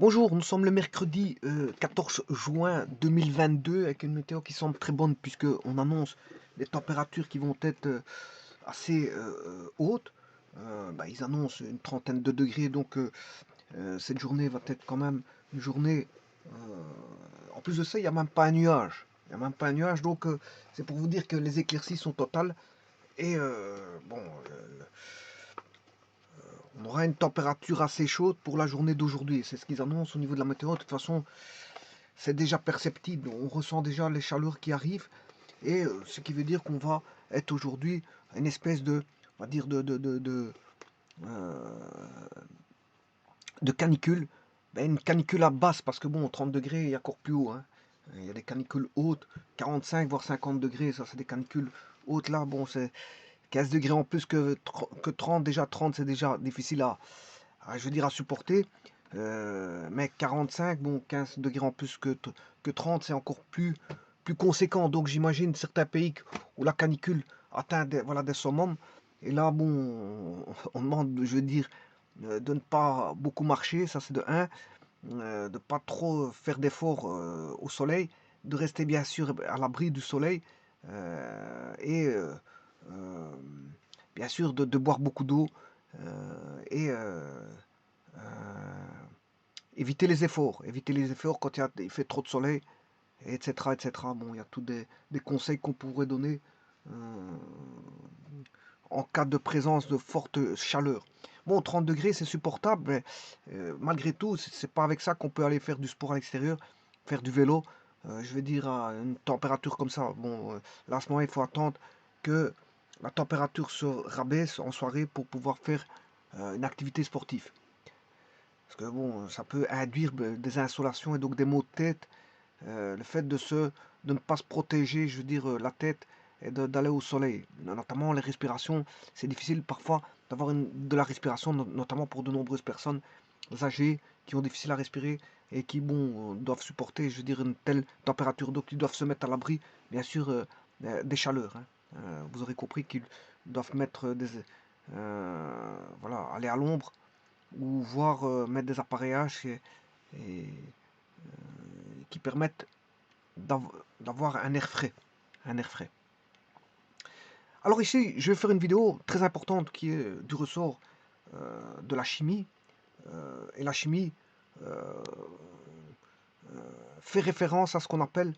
Bonjour, nous sommes le mercredi 14 juin 2022 avec une météo qui semble très bonne puisque on annonce des températures qui vont être assez hautes. Ils annoncent une trentaine de degrés, donc cette journée va être quand même une journée. En plus de ça, il n'y a même pas un nuage. Il n'y a même pas un nuage, donc c'est pour vous dire que les éclaircies sont totales. Et on aura une température assez chaude pour la journée d'aujourd'hui. C'est ce qu'ils annoncent au niveau de la météo. De toute façon, c'est déjà perceptible. On ressent déjà les chaleurs qui arrivent. Et ce qui veut dire qu'on va être aujourd'hui une espèce de, on va dire, euh, de canicule. Une canicule à basse, parce que bon, 30 degrés, il y a encore plus haut, hein. Il y a des canicules hautes, 45 voire 50 degrés, ça c'est des canicules hautes là. Bon, c'est 15 degrés en plus que 30. Déjà 30, c'est déjà difficile je veux dire, à supporter. Mais 45, bon, 15 degrés en plus que 30, c'est encore plus conséquent. Donc j'imagine certains pays où la canicule atteint voilà, des summums. Et là, bon, on demande, je veux dire, de ne pas beaucoup marcher, ça c'est de un, de ne pas trop faire d'efforts au soleil, de rester bien sûr à l'abri du soleil, et euh, bien sûr de boire beaucoup d'eau, et éviter les efforts quand il fait trop de soleil, etc., etc. Bon, il y a tous des conseils qu'on pourrait donner euh, en cas de présence de forte chaleur. Bon, 30 degrés, c'est supportable, mais malgré tout, c'est pas avec ça qu'on peut aller faire du sport à l'extérieur, faire du vélo. Je veux dire, à une température comme ça. Bon, là, à ce moment, il faut attendre que la température se rabaisse en soirée pour pouvoir faire une activité sportive. Parce que bon, ça peut induire des insolations et donc des maux de tête. Le fait de ne pas se protéger, je veux dire, la tête et d'aller au soleil. Notamment les respirations, c'est difficile parfois d'avoir de la respiration, notamment pour de nombreuses personnes âgées qui ont difficile à respirer et qui, bon, doivent supporter, je veux dire, une telle température. Donc ils doivent se mettre à l'abri, bien sûr, des chaleurs, hein. Vous aurez compris qu'ils doivent mettre voilà, aller à l'ombre ou voir mettre des appareillages et qui permettent d'avoir un air frais. Un air frais. Alors ici, je vais faire une vidéo très importante qui est du ressort de la chimie. Et la chimie euh, fait référence à ce qu'on appelle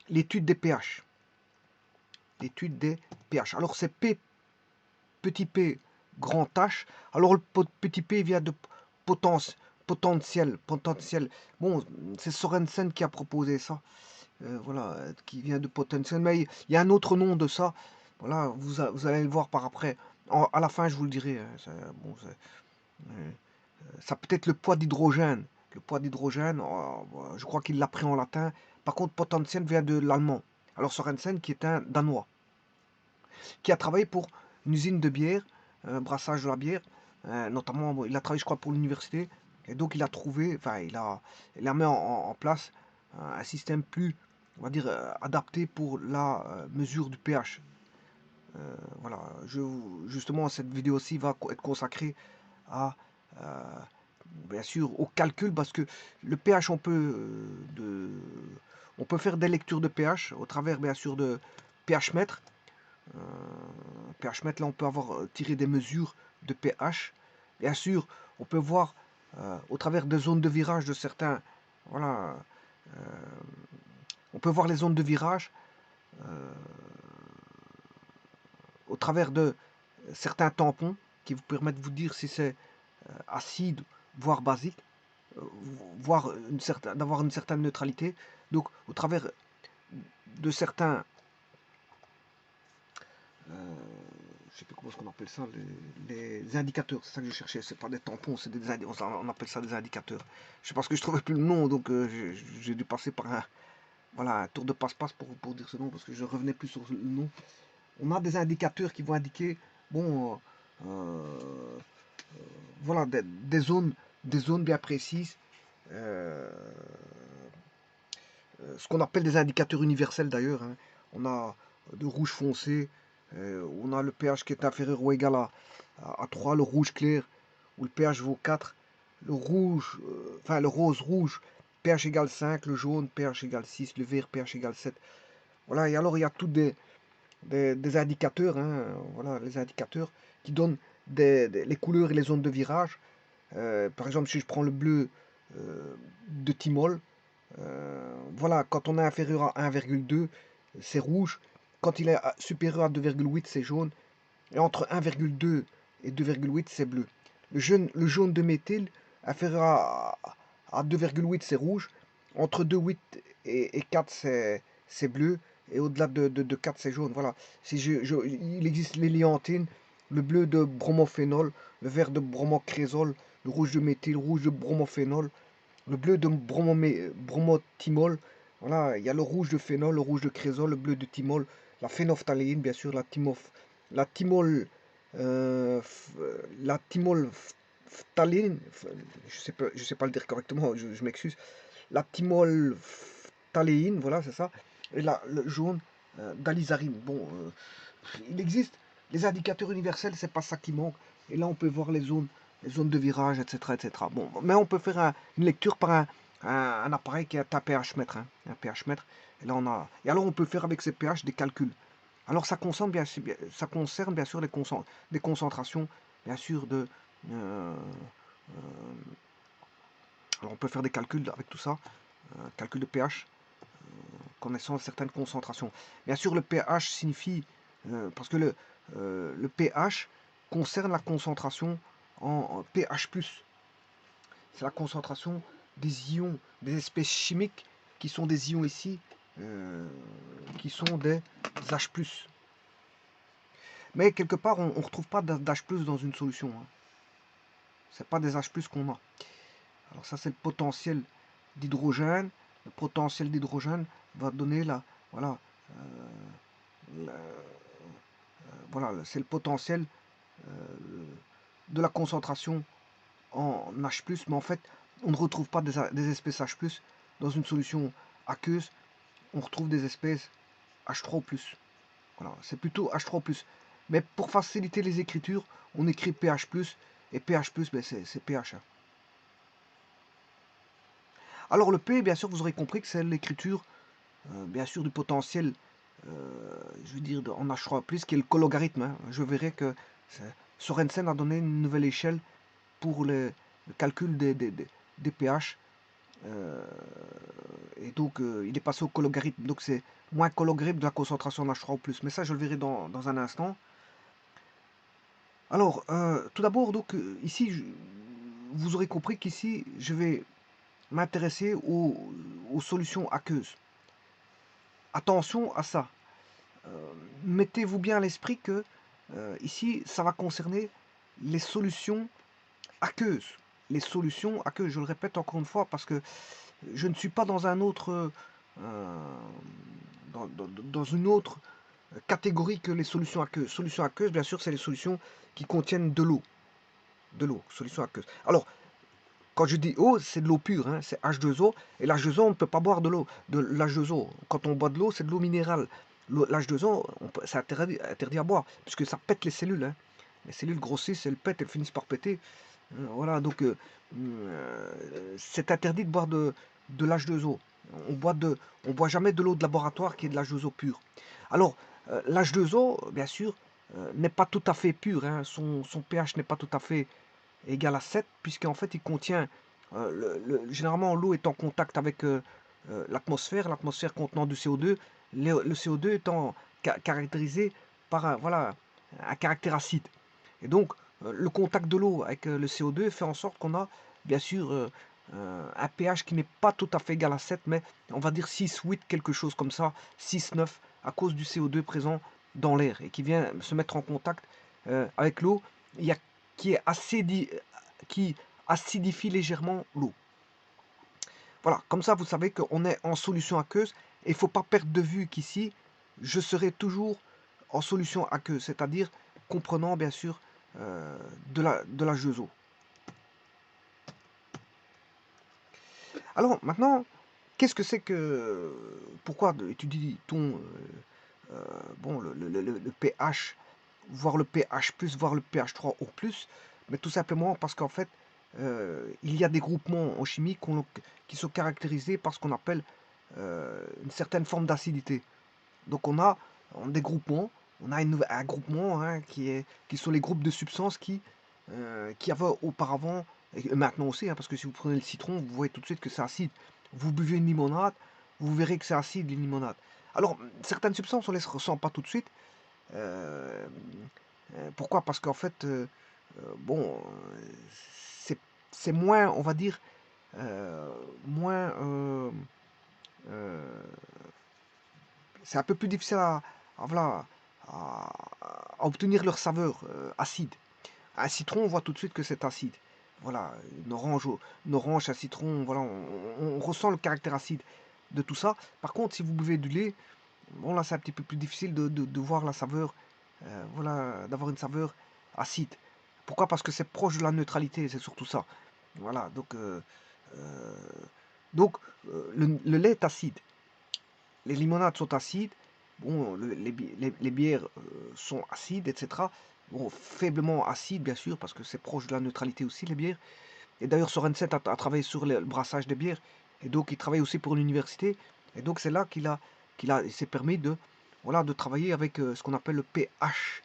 l'étude des pH. L'étude des pH. Alors c'est P, petit p, grand H. Alors le petit p vient de potentiel. Bon, c'est Sorensen qui a proposé ça. Voilà, qui vient de potentiel. Mais il y a un autre nom de ça. Voilà, vous allez le voir par après. À la fin, je vous le dirai, hein. Bon, ça peut être le poids d'hydrogène. Le poids d'hydrogène, je crois qu'il l'a pris en latin. Par contre, potentiel vient de l'allemand. Alors Sorensen, qui est un Danois, qui a travaillé pour une usine de bière, un brassage de la bière, notamment, bon, il a travaillé, je crois, pour l'université, et donc il a trouvé, enfin, il a mis en place un système plus, on va dire, adapté pour la mesure du pH. Voilà, justement, cette vidéo-ci va être consacrée à, euh, bien sûr, au calcul, parce que le pH, on peut faire des lectures de pH au travers, bien sûr, de pH mètre. Euh, pH mètre, là, on peut avoir tiré des mesures de pH. Bien sûr, on peut voir au travers des zones de virage de certains. Voilà, euh, on peut voir les zones de virage au travers de certains tampons qui vous permettent de vous dire si c'est acide, voire basique, euh, voire d'avoir une certaine neutralité. Donc, au travers de certains, je sais plus comment on appelle ça, les indicateurs, c'est ça que je cherchais, c'est pas des tampons, c'est on appelle ça des indicateurs. Je sais pas ce que je trouvais plus le nom, donc j'ai dû passer par voilà, un tour de passe-passe pour dire ce nom, parce que je revenais plus sur le nom. On a des indicateurs qui vont indiquer, bon, voilà, des zones bien précises, euh, ce qu'on appelle des indicateurs universels d'ailleurs, hein. On a de rouge foncé, on a le pH qui est inférieur ou égal à 3, le rouge clair, où le pH vaut 4. le rouge, enfin le rose rouge, pH égale 5, le jaune, pH égale 6, le vert, pH égale 7. Voilà, et alors il y a tous des indicateurs, hein, voilà, les indicateurs qui donnent les couleurs et les zones de virage. Par exemple, si je prends le bleu de Thymol, voilà, quand on est inférieur à 1,2, c'est rouge. Quand il est supérieur à 2,8, c'est jaune. Et entre 1,2 et 2,8, c'est bleu. Le jaune de méthyle, inférieur à 2,8, c'est rouge. Entre 2,8 et 4, c'est bleu. Et au-delà de 4, c'est jaune. Voilà. Si il existe l'hélianthine, le bleu de bromophénol, le vert de bromocrésol, le rouge de méthyle, rouge de bromophénol, le bleu de bromothymol. Voilà, il y a le rouge de phénol, le rouge de crésol, le bleu de thymol, la phénophtaléine, bien sûr, la thymol, la thymol phtaline, je sais pas le dire correctement, je m'excuse. La thymol phthaléine, voilà, c'est ça. Et le jaune d'alizarine. Bon, il existe les indicateurs universels, c'est pas ça qui manque. Et là, on peut voir les zones de virage, etc., etc. Bon, mais on peut faire une lecture par un appareil qui est un pH mètre, hein, un pH mètre. Et là, et alors, on peut faire avec ces pH des calculs. Alors, ça concerne bien sûr des concentrations, bien sûr, euh, alors, on peut faire des calculs avec tout ça, calcul de pH, connaissant certaines concentrations. Bien sûr, le pH signifie, parce que le pH concerne la concentration en pH+. C'est la concentration des ions, des espèces chimiques qui sont des ions ici, qui sont des H+. Mais quelque part, on ne retrouve pas d'H+ dans une solution. Hein. Ce n'est pas des H+ qu'on a. Alors ça, c'est le potentiel d'hydrogène. Le potentiel d'hydrogène va donner voilà, voilà, c'est le potentiel de la concentration en H+, mais en fait, on ne retrouve pas des espèces H+. Dans une solution aqueuse, on retrouve des espèces H3+. Voilà, c'est plutôt H3+. Mais pour faciliter les écritures, on écrit pH+, et pH+, ben c'est pH. Alors le P, bien sûr, vous aurez compris que c'est l'écriture, bien sûr, du potentiel, je veux dire, en H3+, qui est le logarithme. Hein. Je verrai que Sorensen a donné une nouvelle échelle pour le calcul des pH. Et donc, il est passé au logarithme. Donc, c'est moins logarithme de la concentration en H3+. Mais ça, je le verrai dans un instant. Alors, tout d'abord, donc, ici, vous aurez compris qu'ici, je vais m'intéresser aux solutions aqueuses. Attention à ça. Mettez-vous bien à l'esprit que ici, ça va concerner les solutions aqueuses. Les solutions aqueuses, je le répète encore une fois, parce que je ne suis pas dans un autre, dans une autre catégorie que les solutions aqueuses. Solutions aqueuses, bien sûr, c'est les solutions qui contiennent de l'eau. De l'eau, solution aqueuse. Alors, quand je dis eau, c'est de l'eau pure, hein, c'est H2O. Et l'H2O, on ne peut pas boire de l'eau. De l'H2O, quand on boit de l'eau, c'est de l'eau minérale. L'H2O, c'est interdit à boire, puisque ça pète les cellules. Hein. Les cellules grossissent, elles pètent, elles finissent par péter. Voilà, donc c'est interdit de boire de l'H2O. On boit jamais de l'eau de laboratoire qui est de l'H2O pur. Alors, l'H2O, bien sûr, n'est pas tout à fait pur. Hein. Son pH n'est pas tout à fait égal à 7, puisqu'en fait il contient, généralement l'eau est en contact avec l'atmosphère contenant du CO2, le CO2 étant caractérisé par voilà, un caractère acide. Et donc le contact de l'eau avec le CO2 fait en sorte qu'on a bien sûr un pH qui n'est pas tout à fait égal à 7, mais on va dire 6, 8, quelque chose comme ça, 6, 9, à cause du CO2 présent dans l'air et qui vient se mettre en contact avec l'eau. Il y a qui, qui acidifie légèrement l'eau. Voilà, comme ça vous savez qu'on est en solution aqueuse et il ne faut pas perdre de vue qu'ici, je serai toujours en solution aqueuse, c'est-à-dire comprenant bien sûr de la H2O. Alors maintenant, qu'est-ce que c'est que... Pourquoi étudie-t-on bon, le pH, voire le pH+, voire le pH3O+, mais tout simplement parce qu'en fait, il y a des groupements en chimie qui sont caractérisés par ce qu'on appelle une certaine forme d'acidité. Donc des groupements, on a un groupement hein, qui sont les groupes de substances qui avaient auparavant, et maintenant aussi, hein, parce que si vous prenez le citron, vous voyez tout de suite que c'est acide. Vous buvez une limonade, vous verrez que c'est acide, une limonade. Alors, certaines substances, on ne les ressent pas tout de suite. Euh, Pourquoi? Parce qu'en fait, bon, c'est c'est moins, on va dire, moins... euh, c'est un peu plus difficile voilà, à- à obtenir leur saveur acide. Un citron, on voit tout de suite que c'est acide. Voilà, une orange, un citron, voilà, on ressent le caractère acide de tout ça. Par contre, si vous buvez du lait, bon là c'est un petit peu plus difficile de voir la saveur, voilà, d'avoir une saveur acide. Pourquoi? Parce que c'est proche de la neutralité, c'est surtout ça. Voilà, euh, donc le lait est acide. Les limonades sont acides. Bon, les bières sont acides, etc. Bon, faiblement acides, bien sûr, parce que c'est proche de la neutralité aussi, les bières. Et d'ailleurs, Sorensen a travaillé sur le brassage des bières. Et donc, il travaille aussi pour l'université. Et donc, c'est là il s'est permis voilà, de travailler avec ce qu'on appelle le pH.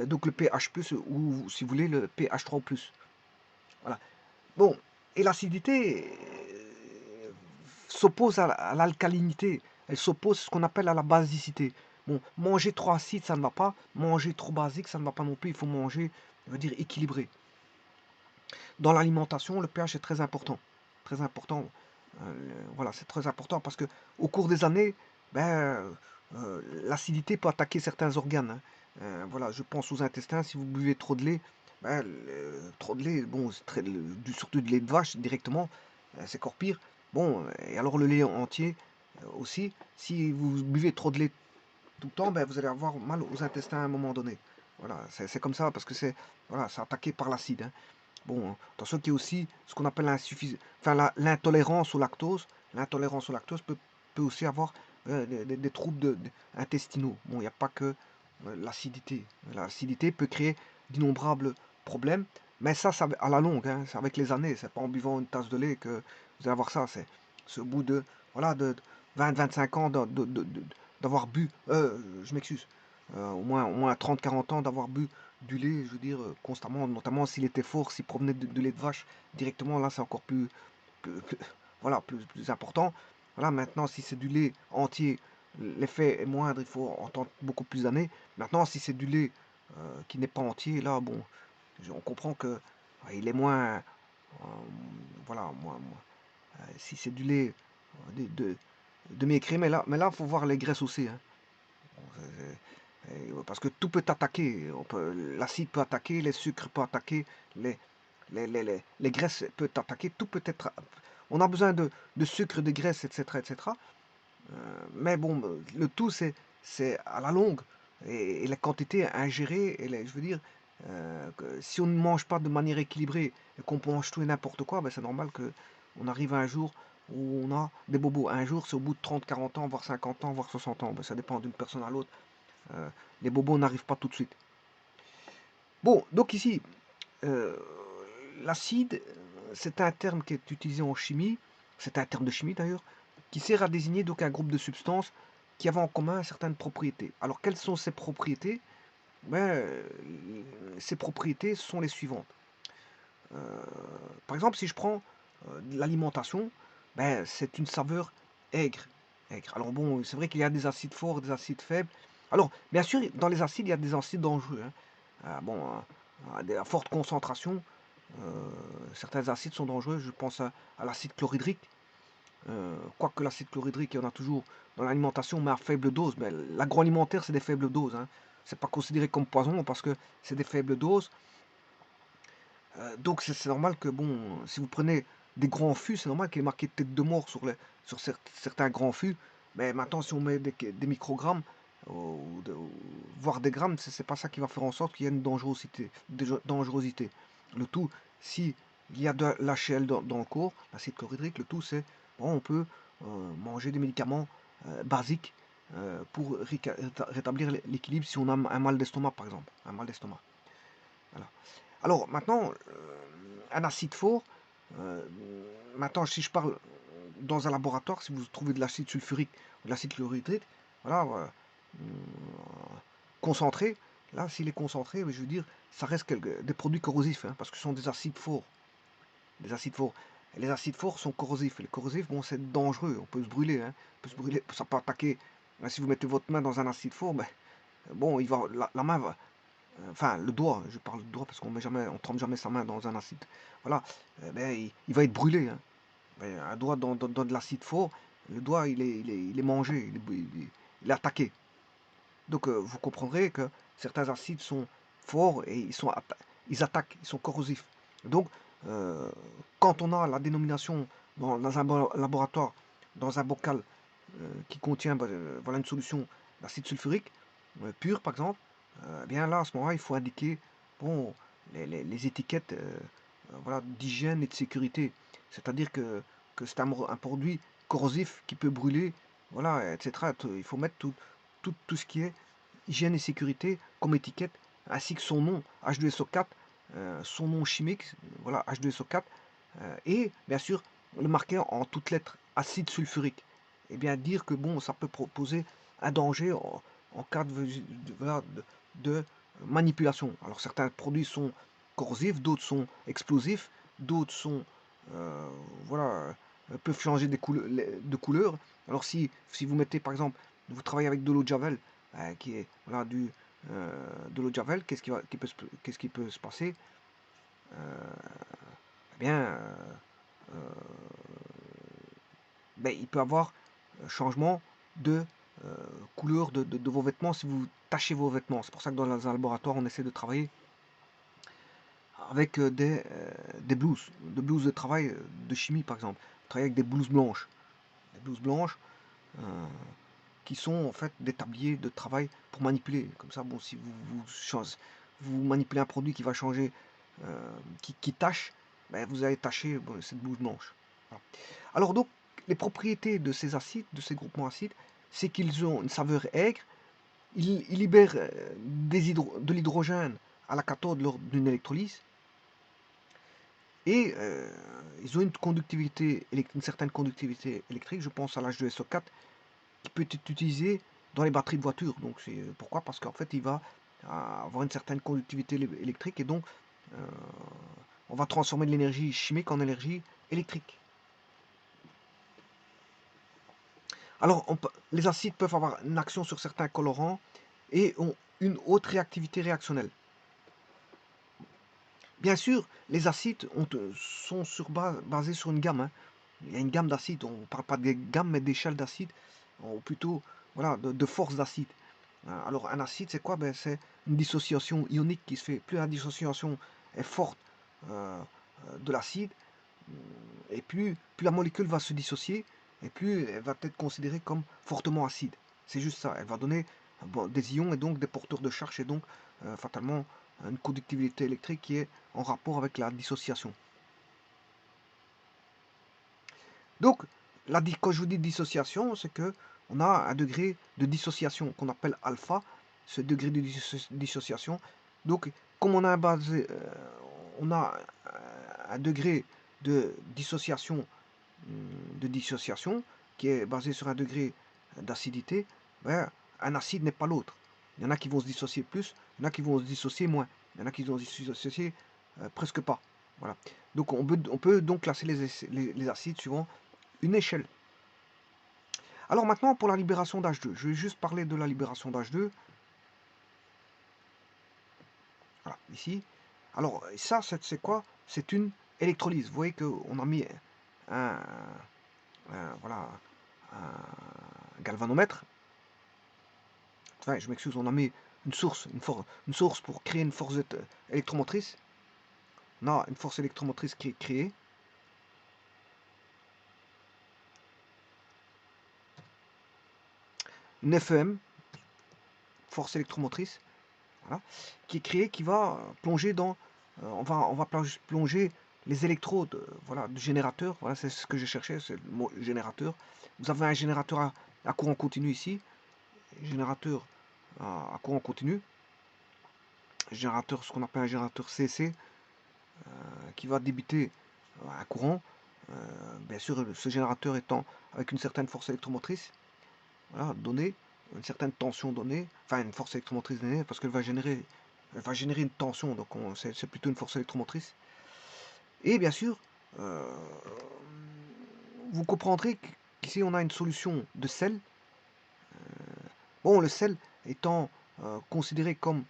Donc, le pH+, ou si vous voulez, le pH3+. Voilà. Bon, et l'acidité s'oppose à l'alcalinité. Elle s'oppose à ce qu'on appelle à la basicité. Bon, manger trop acide, ça ne va pas. Manger trop basique, ça ne va pas non plus. Il faut manger, je veux dire, équilibré. Dans l'alimentation, le pH est très important. Très important. Voilà, c'est très important parce que au cours des années, ben, l'acidité peut attaquer certains organes. Hein. Voilà, je pense aux intestins. Si vous buvez trop de lait, ben, trop de lait, bon, surtout du lait de vache directement, c'est encore pire. Bon, et alors le lait entier aussi. Si vous buvez trop de lait tout le temps, ben, vous allez avoir mal aux intestins à un moment donné. Voilà, c'est comme ça parce que c'est attaqué par l'acide. Hein. Bon, attention qu'il y a aussi ce qu'on appelle l'intolérance au lactose. L'intolérance au lactose peut aussi avoir des troubles intestinaux. Bon, il n'y a pas que l'acidité. L'acidité peut créer d'innombrables problèmes, mais ça à la longue, hein, c'est avec les années. C'est pas en buvant une tasse de lait que vous allez avoir ça. C'est au bout de, voilà, de 20-25 ans d'avoir bu, je m'excuse, au moins 30-40 ans d'avoir bu du lait, je veux dire, constamment, notamment s'il était fort, s'il provenait de lait de vache directement, là c'est encore voilà, plus important. Voilà, maintenant si c'est du lait entier, l'effet est moindre, il faut entendre beaucoup plus d'années. Maintenant, si c'est du lait qui n'est pas entier, là, bon, on comprend que il est moins, voilà, si c'est du lait de maigret, mais là, faut voir les graisses aussi, hein. Bon, parce que tout peut attaquer. L'acide peut attaquer, les sucres peuvent attaquer, les, les graisses peuvent attaquer, tout peut être. On a besoin de sucre, de graisse, etc. etc. Mais bon, le tout, c'est à la longue. Et la quantité ingérée, je veux dire, si on ne mange pas de manière équilibrée et qu'on mange tout et n'importe quoi, ben c'est normal qu'on arrive à un jour où on a des bobos. Un jour, c'est au bout de 30, 40 ans, voire 50 ans, voire 60 ans. Ben, ça dépend d'une personne à l'autre. Euh, les bobos n'arrivent pas tout de suite. Bon, donc ici, euh, l'acide, c'est un terme qui est utilisé en chimie, c'est un terme de chimie d'ailleurs, qui sert à désigner donc un groupe de substances qui avaient en commun certaines propriétés. Alors quelles sont ces propriétés? Ben, ces propriétés sont les suivantes. Euh, Par exemple, si je prends l'alimentation, ben, c'est une saveur aigre. Aigre. Alors bon, c'est vrai qu'il y a des acides forts, des acides faibles. Alors, bien sûr, dans les acides, il y a des acides dangereux. Hein. Bon, à forte concentration, certains acides sont dangereux. Je pense à l'acide chlorhydrique. Quoique l'acide chlorhydrique, il y en a toujours dans l'alimentation, mais à faible dose. Mais l'agroalimentaire, c'est des faibles doses. Hein. C'est pas considéré comme poison parce que c'est des faibles doses. Donc c'est normal que, bon, si vous prenez des grands fûts, c'est normal qu'il y ait marqué tête de mort sur certains grands fûts. Mais maintenant, si on met des microgrammes, voire des grammes, c'est pas ça qui va faire en sorte qu'il y ait une dangerosité. Le tout, si il y a de l'HCl dans le corps, l'acide chlorhydrique, le tout c'est, bon, on peut manger des médicaments basiques pour rétablir l'équilibre si on a un mal d'estomac, par exemple. Un mal d'estomac. Voilà. Alors maintenant, un acide fort, euh, maintenant si je parle dans un laboratoire, si vous trouvez de l'acide sulfurique ou de l'acide chlorhydrique, voilà, concentré, là s'il est concentré, je veux dire, ça reste des produits corrosifs, hein, parce que ce sont des acides forts. Des acides forts. Et les acides forts sont corrosifs. Et les corrosifs, bon, c'est dangereux, on peut se brûler, hein, on peut se brûler, ça peut attaquer. Si vous mettez votre main dans un acide fort, ben, bon, la main va, enfin le doigt, je parle de doigt parce qu'on met jamais, on trempe jamais sa main dans un acide. Voilà, ben, il va être brûlé. Hein. Ben, un doigt dans de l'acide fort, le doigt il est mangé, il est attaqué. Donc vous comprendrez que certains acides sont forts et ils attaquent, ils sont corrosifs. Donc euh, quand on a la dénomination dans un laboratoire, dans un bocal qui contient voilà, une solution d'acide sulfurique pur par exemple, bien là à ce moment-là il faut indiquer bon, les étiquettes voilà, d'hygiène et de sécurité. C'est-à-dire que c'est un produit corrosif qui peut brûler, voilà, etc. Il faut mettre tout ce qui est hygiène et sécurité comme étiquette, ainsi que son nom, H2SO4, son nom chimique, voilà, H2SO4, et bien sûr le marquer en toutes lettres acide sulfurique. Et bien dire que bon, ça peut proposer un danger en cas voilà, de manipulation. Alors certains produits sont corrosifs, d'autres sont explosifs, d'autres sont euh, voilà, peuvent changer de couleur. Alors si vous mettez par exemple, vous travaillez avec de l'eau de Javel, qui est voilà, de l'eau de Javel, qu'est-ce qui peut se passer? Eh bien, ben, il peut avoir changement de couleur de vos vêtements si vous tachez vos vêtements. C'est pour ça que dans un laboratoire, on essaie de travailler avec des blouses de travail de chimie par exemple. Travailler avec des blouses blanches euh, qui sont en fait des tabliers de travail pour manipuler. Comme ça, bon, si vous manipulez un produit qui va changer, qui tâche, ben, vous allez tâcher bon, cette blouse blanche. Voilà. Alors donc, les propriétés de ces acides, de ces groupements acides, c'est qu'ils ont une saveur aigre, ils libèrent de l'hydrogène à la cathode lors d'une électrolyse, et ils ont une certaine conductivité électrique, je pense à l'H2SO4, qui peut être utilisé dans les batteries de voiture. Donc c'est pourquoi? Parce qu'en fait il va avoir une certaine conductivité électrique et donc euh, on va transformer de l'énergie chimique en énergie électrique. Alors les acides peuvent avoir une action sur certains colorants et ont une haute réactivité réactionnelle. Bien sûr, les acides sont basés sur une gamme. Hein. Il y a une gamme d'acides, on ne parle pas de gamme mais d'échelle d'acides, ou plutôt voilà, de force d'acide. Alors un acide, c'est quoi? Ben, c'est une dissociation ionique qui se fait. Plus la dissociation est forte de l'acide, et plus la molécule va se dissocier, et plus elle va être considérée comme fortement acide. C'est juste ça. Elle va donner bon, des ions et donc des porteurs de charge, et donc fatalement une conductivité électrique qui est en rapport avec la dissociation. Donc, quand je vous dis dissociation, c'est que on a un degré de dissociation qu'on appelle alpha, ce degré de dissociation. Donc, comme on a un degré de dissociation, de dissociation qui est basé sur un degré d'acidité, ben, un acide n'est pas l'autre. Il y en a qui vont se dissocier plus, il y en a qui vont se dissocier moins, il y en a qui vont se dissocier presque pas. Voilà. Donc on peut donc classer les acides suivant une échelle. Alors maintenant pour la libération d'H2, je vais juste parler de la libération d'H2. Voilà, ici. Alors ça c'est quoi? C'est une électrolyse. Vous voyez qu'on a mis un, voilà, un galvanomètre. Enfin, je m'excuse, on a mis une source pour créer une force électromotrice. On a une force électromotrice qui est créée. Une FEM, force électromotrice, voilà, qui est créée, qui va plonger dans, on va plonger les électrodes, voilà, du générateur. Voilà, c'est ce que j'ai cherché, c'est le mot générateur. Vous avez un générateur à courant continu ici, à courant continu, générateur, ce qu'on appelle un générateur CC. qui va débiter un courant, bien sûr ce générateur étant avec une certaine force électromotrice, voilà, donnée, une certaine tension donnée, enfin une force électromotrice donnée, parce qu'elle va générer, une tension, donc c'est plutôt une force électromotrice. Et bien sûr, euh, vous comprendrez qu'ici on a une solution de sel. Bon, le sel étant considéré comme,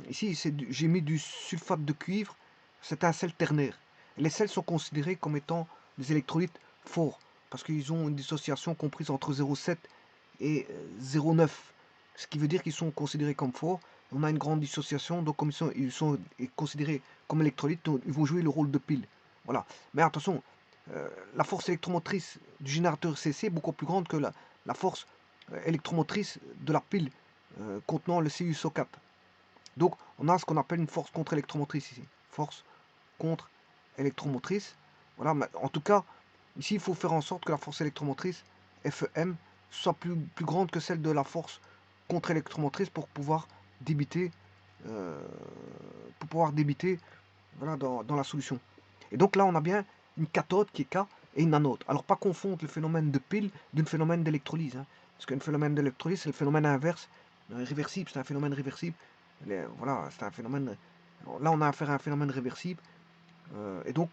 ici j'ai mis du sulfate de cuivre, c'est un sel ternaire. Les sels sont considérés comme étant des électrolytes forts, parce qu'ils ont une dissociation comprise entre 0,7 et 0,9, ce qui veut dire qu'ils sont considérés comme forts. On a une grande dissociation, donc comme ils sont considérés comme électrolytes, donc ils vont jouer le rôle de pile. Voilà. Mais attention, la force électromotrice du générateur CC est beaucoup plus grande que la force électromotrice de la pile contenant le CuSO4. Donc on a ce qu'on appelle une force contre-électromotrice ici. Force contre-électromotrice. Voilà, mais en tout cas, ici il faut faire en sorte que la force électromotrice FEM soit plus grande que celle de la force contre-électromotrice pour pouvoir débiter, euh, voilà, dans la solution. Et donc là on a bien une cathode qui est K et une anode. Alors pas confondre le phénomène de pile d'un phénomène d'électrolyse. Hein, parce qu'un phénomène d'électrolyse, c'est le phénomène inverse, réversible, c'est un phénomène réversible. Voilà, c'est un phénomène. Là, on a affaire à un phénomène réversible. Et donc,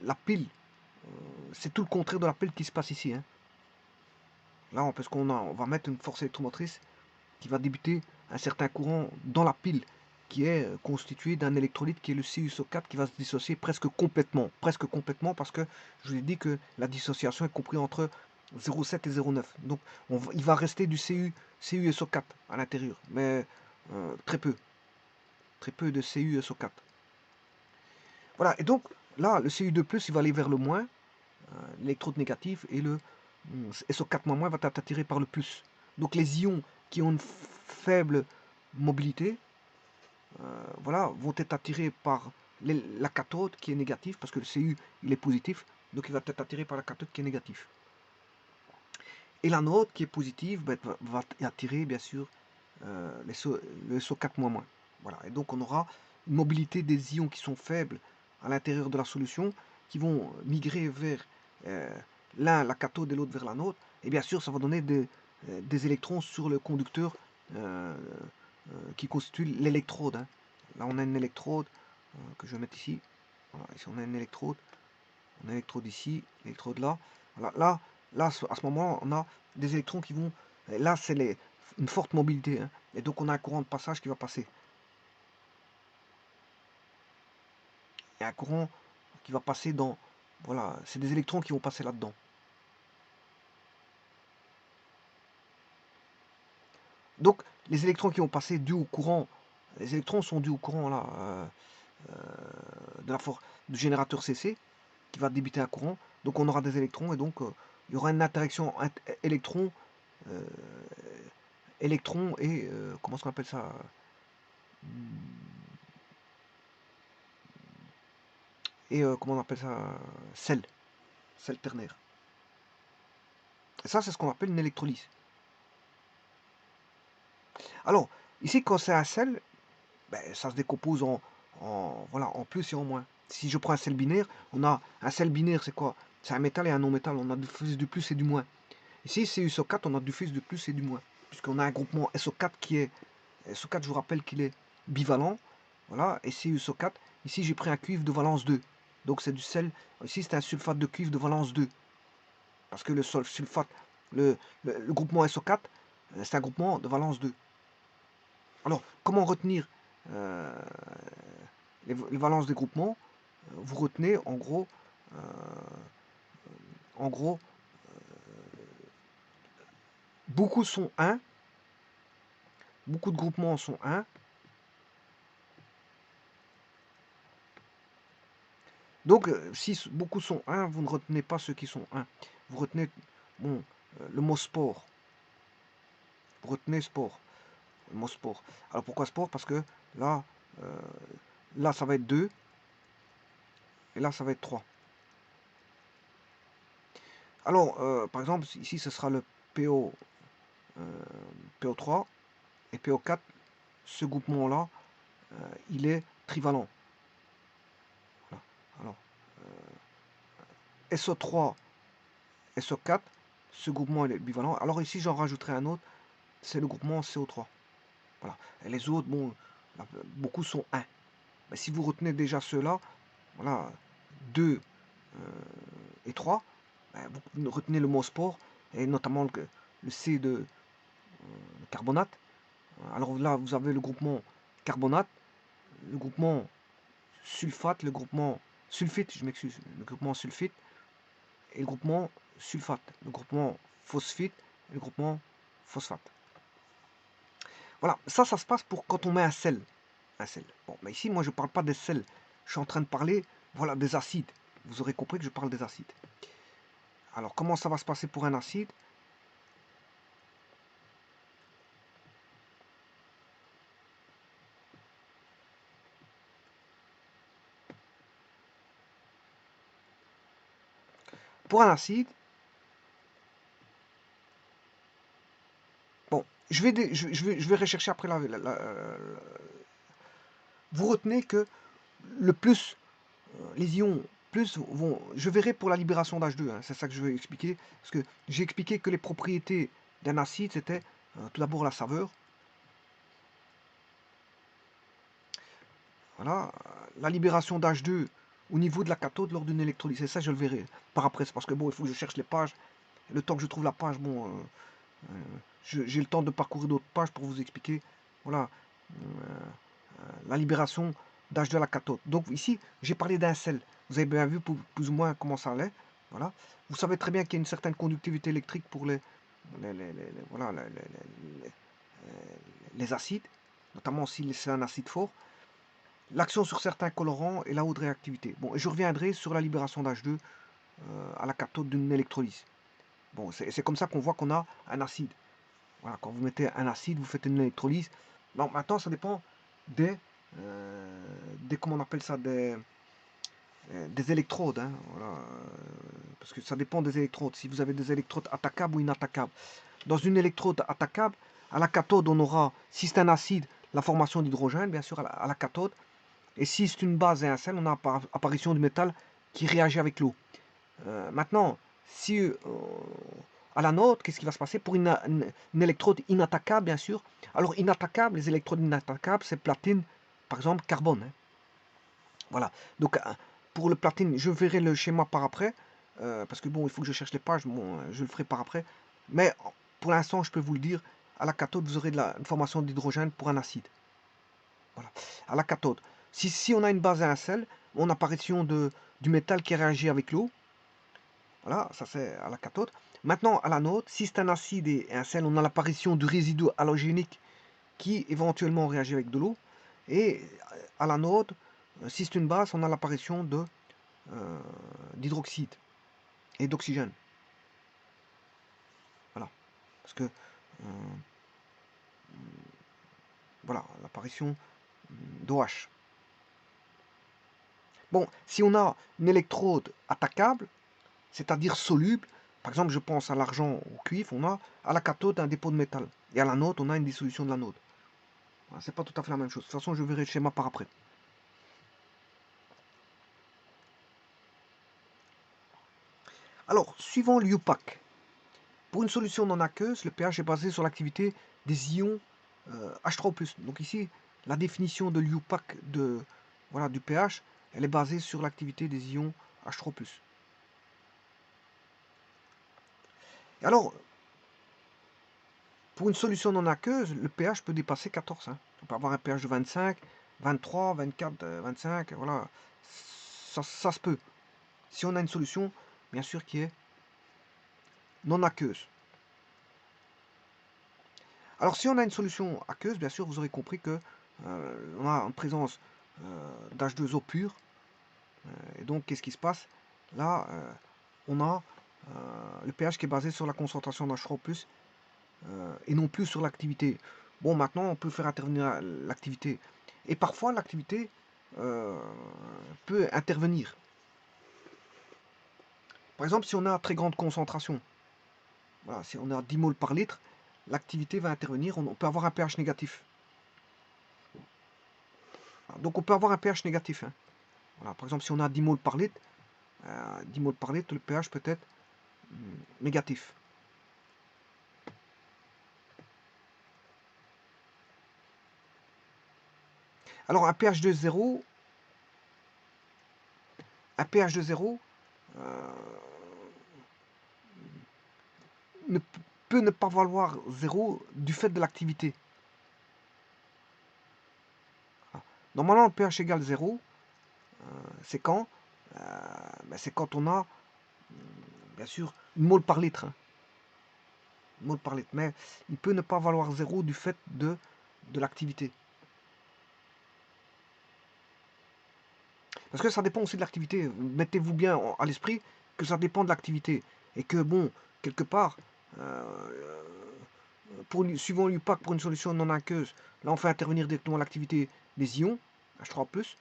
la pile, c'est tout le contraire de la pile qui se passe ici. Hein. Là, parce on va mettre une force électromotrice qui va débuter un certain courant dans la pile qui est constitué d'un électrolyte qui est le CuSO4 qui va se dissocier presque complètement parce que je vous ai dit que la dissociation est comprise entre 0,7 et 0,9. Donc il va rester du CuSO4 à l'intérieur, mais très peu de CuSO4. Voilà, et donc là, le Cu2+, il va aller vers le moins, l'électrode négatif, et le SO4- va être attiré par le plus. Donc les ions qui ont une faible mobilité, voilà, vont être attirés par la cathode qui est négative, parce que le Cu il est positif, donc il va être attiré par la cathode qui est négative. Et l'anode qui est positive va attirer bien sûr le SO4-. Voilà, et donc on aura une mobilité des ions qui sont faibles à l'intérieur de la solution, qui vont migrer vers l'un la cathode et l'autre vers l'anode, et bien sûr ça va donner des électrons sur le conducteur qui constitue l'électrode. Hein. Là on a une électrode que je vais mettre ici. Voilà, ici on a une électrode ici, l'électrode là. Voilà, là, à ce moment, on a des électrons qui vont. Là, c'est une forte mobilité. Hein, et donc, on a un courant de passage qui va passer. Il y a un courant qui va passer dans. Voilà, c'est des électrons qui vont passer là-dedans. Donc, les électrons qui vont passer dus au courant. Les électrons sont dus au courant là, de la force du générateur CC qui va débiter un courant. Donc, on aura des électrons et donc il y aura une interaction électron. Euh, électrons et comment est-ce qu'on appelle ça, et comment on appelle ça, sel ternaire. Et ça c'est ce qu'on appelle une électrolyse. Alors ici quand c'est un sel, ben, ça se décompose voilà, en plus et en moins. Si je prends un sel binaire, on a un sel binaire, c'est quoi? C'est un métal et un non métal, on a du plus et du moins. Ici c'est SO4, on a du plus et du moins, puisqu'on a un groupement SO4 qui est SO4, je vous rappelle qu'il est bivalent. Voilà, et CuSO4. Ici, j'ai pris un cuivre de valence 2. Donc, c'est du sel. Ici, c'est un sulfate de cuivre de valence 2. Parce que le sulfate, le groupement SO4, c'est un groupement de valence 2. Alors, comment retenir euh, les valences des groupements? Vous retenez, euh, en gros, beaucoup sont 1. Beaucoup de groupements sont 1. Donc, si beaucoup sont 1, vous ne retenez pas ceux qui sont 1. Vous retenez bon, le mot sport. Vous retenez sport. Le mot sport. Alors, pourquoi sport? Parce que là, euh, là, ça va être 2. Et là, ça va être 3. Alors, par exemple, ici, ce sera le PO, PO3 et PO4. Ce groupement-là, il est trivalent. Alors, SO3, SO4, ce groupement est bivalent. Alors ici, j'en rajouterai un autre, c'est le groupement CO3. Voilà. Et les autres, bon, beaucoup sont 1. Mais si vous retenez déjà ceux-là, voilà, 2 et 3, ben, vous retenez le mot sport, et notamment le C de carbonate. Alors là, vous avez le groupement carbonate, le groupement sulfate, le groupement sulfite, je m'excuse, le groupement sulfite, et le groupement sulfate, le groupement phosphite, et le groupement phosphate. Voilà, ça se passe pour quand on met un sel. Un sel. Bon, mais ici, moi, je ne parle pas des sels. Je suis en train de parler, voilà, des acides. Vous aurez compris que je parle des acides. Alors, comment ça va se passer pour un acide? Pour un acide, bon, je vais rechercher après vous retenez que le plus, les ions plus vont, je verrai pour la libération d'H2, hein, c'est ça que je vais expliquer, parce que j'ai expliqué que les propriétés d'un acide, c'était tout d'abord la saveur, voilà, la libération d'H2 au niveau de la cathode lors d'une électrolyse, et ça je le verrai par après, c'est parce que bon, il faut que je cherche les pages, le temps que je trouve la page, bon, j'ai le temps de parcourir d'autres pages pour vous expliquer, voilà, la libération d'H2 à la cathode. Donc ici, j'ai parlé d'un sel. Vous avez bien vu plus ou moins comment ça allait. Voilà. Vous savez très bien qu'il y a une certaine conductivité électrique pour voilà, les acides, notamment si c'est un acide fort. L'action sur certains colorants et la haute réactivité. Bon, et je reviendrai sur la libération d'H2 à la cathode d'une électrolyse. Bon, c'est comme ça qu'on voit qu'on a un acide. Voilà, quand vous mettez un acide, vous faites une électrolyse. Bon, maintenant, ça dépend comment on appelle ça, des électrodes. Hein, voilà, parce que ça dépend des électrodes. Si vous avez des électrodes attaquables ou inattaquables. Dans une électrode attaquable, à la cathode, on aura, si c'est un acide, la formation d'hydrogène, bien sûr, à la cathode. Et si c'est une base et un sel, on a apparition du métal qui réagit avec l'eau. Maintenant, si à l'anode, qu'est-ce qui va se passer pour une électrode inattaquable, bien sûr. Alors, inattaquable, les électrodes inattaquables, c'est platine, par exemple, carbone. Hein. Voilà. Donc, pour le platine, je verrai le schéma par après, parce que bon, il faut que je cherche les pages, bon, je le ferai par après. Mais pour l'instant, je peux vous le dire, à la cathode, vous aurez une formation d'hydrogène pour un acide. Voilà. À la cathode. Si on a une base et un sel, on a apparition du métal qui réagit avec l'eau. Voilà, ça c'est à la cathode. Maintenant, à l'anode, si c'est un acide et un sel, on a l'apparition du résidu halogénique qui éventuellement réagit avec de l'eau. Et à l'anode, si c'est une base, on a l'apparition d'hydroxyde et d'oxygène. Voilà. Parce que, voilà, l'apparition d'OH. Bon, si on a une électrode attaquable, c'est-à-dire soluble, par exemple, je pense à l'argent ou au cuivre, on a à la cathode un dépôt de métal. Et à l'anode, on a une dissolution de l'anode. Voilà, c'est pas tout à fait la même chose. De toute façon, je verrai le schéma par après. Alors, suivant l'UPAC. Pour une solution non aqueuse, le pH est basé sur l'activité des ions H3O+. Donc ici, la définition de l'UPAC voilà, du pH, elle est basée sur l'activité des ions H3O+. Et alors, pour une solution non aqueuse, le pH peut dépasser 14. Hein. On peut avoir un pH de 25, 23, 24, 25, voilà. Ça se peut. Si on a une solution, bien sûr, qui est non aqueuse. Alors si on a une solution aqueuse, bien sûr, vous aurez compris que on a en présence d'H2O pur. Et donc, qu'est-ce qui se passe? Là, on a le pH qui est basé sur la concentration d'H3O+, et non plus sur l'activité. Bon, maintenant, on peut faire intervenir l'activité. Et parfois, l'activité peut intervenir. Par exemple, si on a très grande concentration, voilà, si on a 10 moles par litre, l'activité va intervenir, on peut avoir un pH négatif. Donc on peut avoir un pH négatif. Hein. Voilà, par exemple, si on a 10 moles par litre, 10 moles par litre, le pH peut être négatif. Alors, un pH de 0, euh, ne peut ne pas valoir 0 du fait de l'activité. Normalement, le pH égale 0, c'est quand c'est quand on a, bien sûr, une mole par litre. Une mole par litre. Mais il peut ne pas valoir 0 du fait de l'activité. Parce que ça dépend aussi de l'activité. Mettez-vous bien à l'esprit que ça dépend de l'activité. Et que, bon, quelque part, suivant l'UPAC pour une solution non aqueuse, là on fait intervenir directement l'activité des ions, H3+,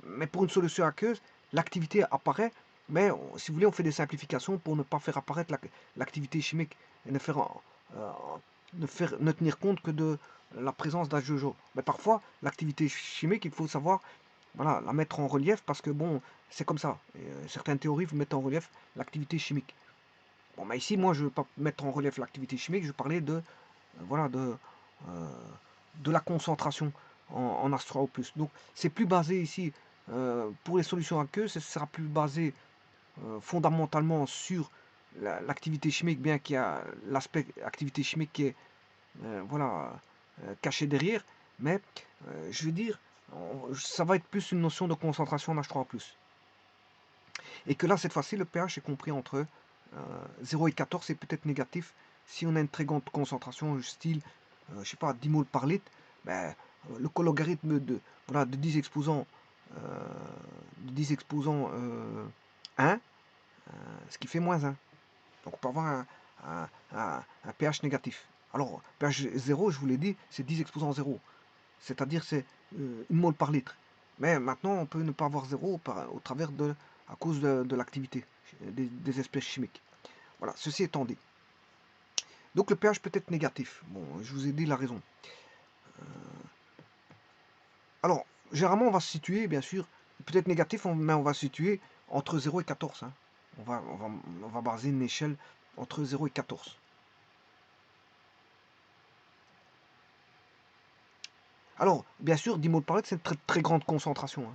mais pour une solution aqueuse, l'activité apparaît, mais si vous voulez, on fait des simplifications pour ne pas faire apparaître l'activité chimique et ne tenir compte que de la présence d'H2O. Mais parfois, l'activité chimique, il faut savoir voilà, la mettre en relief parce que bon, c'est comme ça. Et, certaines théories vous mettent en relief l'activité chimique. Bon, mais ici, moi, je ne veux pas mettre en relief l'activité chimique, je parlais de, voilà, de la concentration en H3O+. Donc, c'est plus basé ici, pour les solutions aqueuses, ce sera plus basé fondamentalement sur l'activité chimique, bien qu'il y a l'aspect activité chimique qui est voilà, caché derrière, mais je veux dire, ça va être plus une notion de concentration en H3+. Et que là, cette fois-ci, le pH est compris entre 0 et 14, c'est peut-être négatif. Si on a une très grande concentration, style, je sais pas, 10 moles par litre, ben, le logarithme voilà, de 10 exposants, 1, ce qui fait -1. Donc on peut avoir un pH négatif. Alors, pH 0, je vous l'ai dit, c'est 10 exposants 0. C'est-à-dire c'est une mole par litre. Mais maintenant, on peut ne pas avoir 0 au travers à cause de l'activité des espèces chimiques. Voilà, ceci étant dit. Donc le pH peut être négatif. Bon, je vous ai dit la raison. Alors, généralement, on va se situer, bien sûr, peut-être négatif, mais on va se situer entre 0 et 14. Hein. On va baser une échelle entre 0 et 14. Alors, bien sûr, 10 moles par litre, c'est une très, très grande concentration.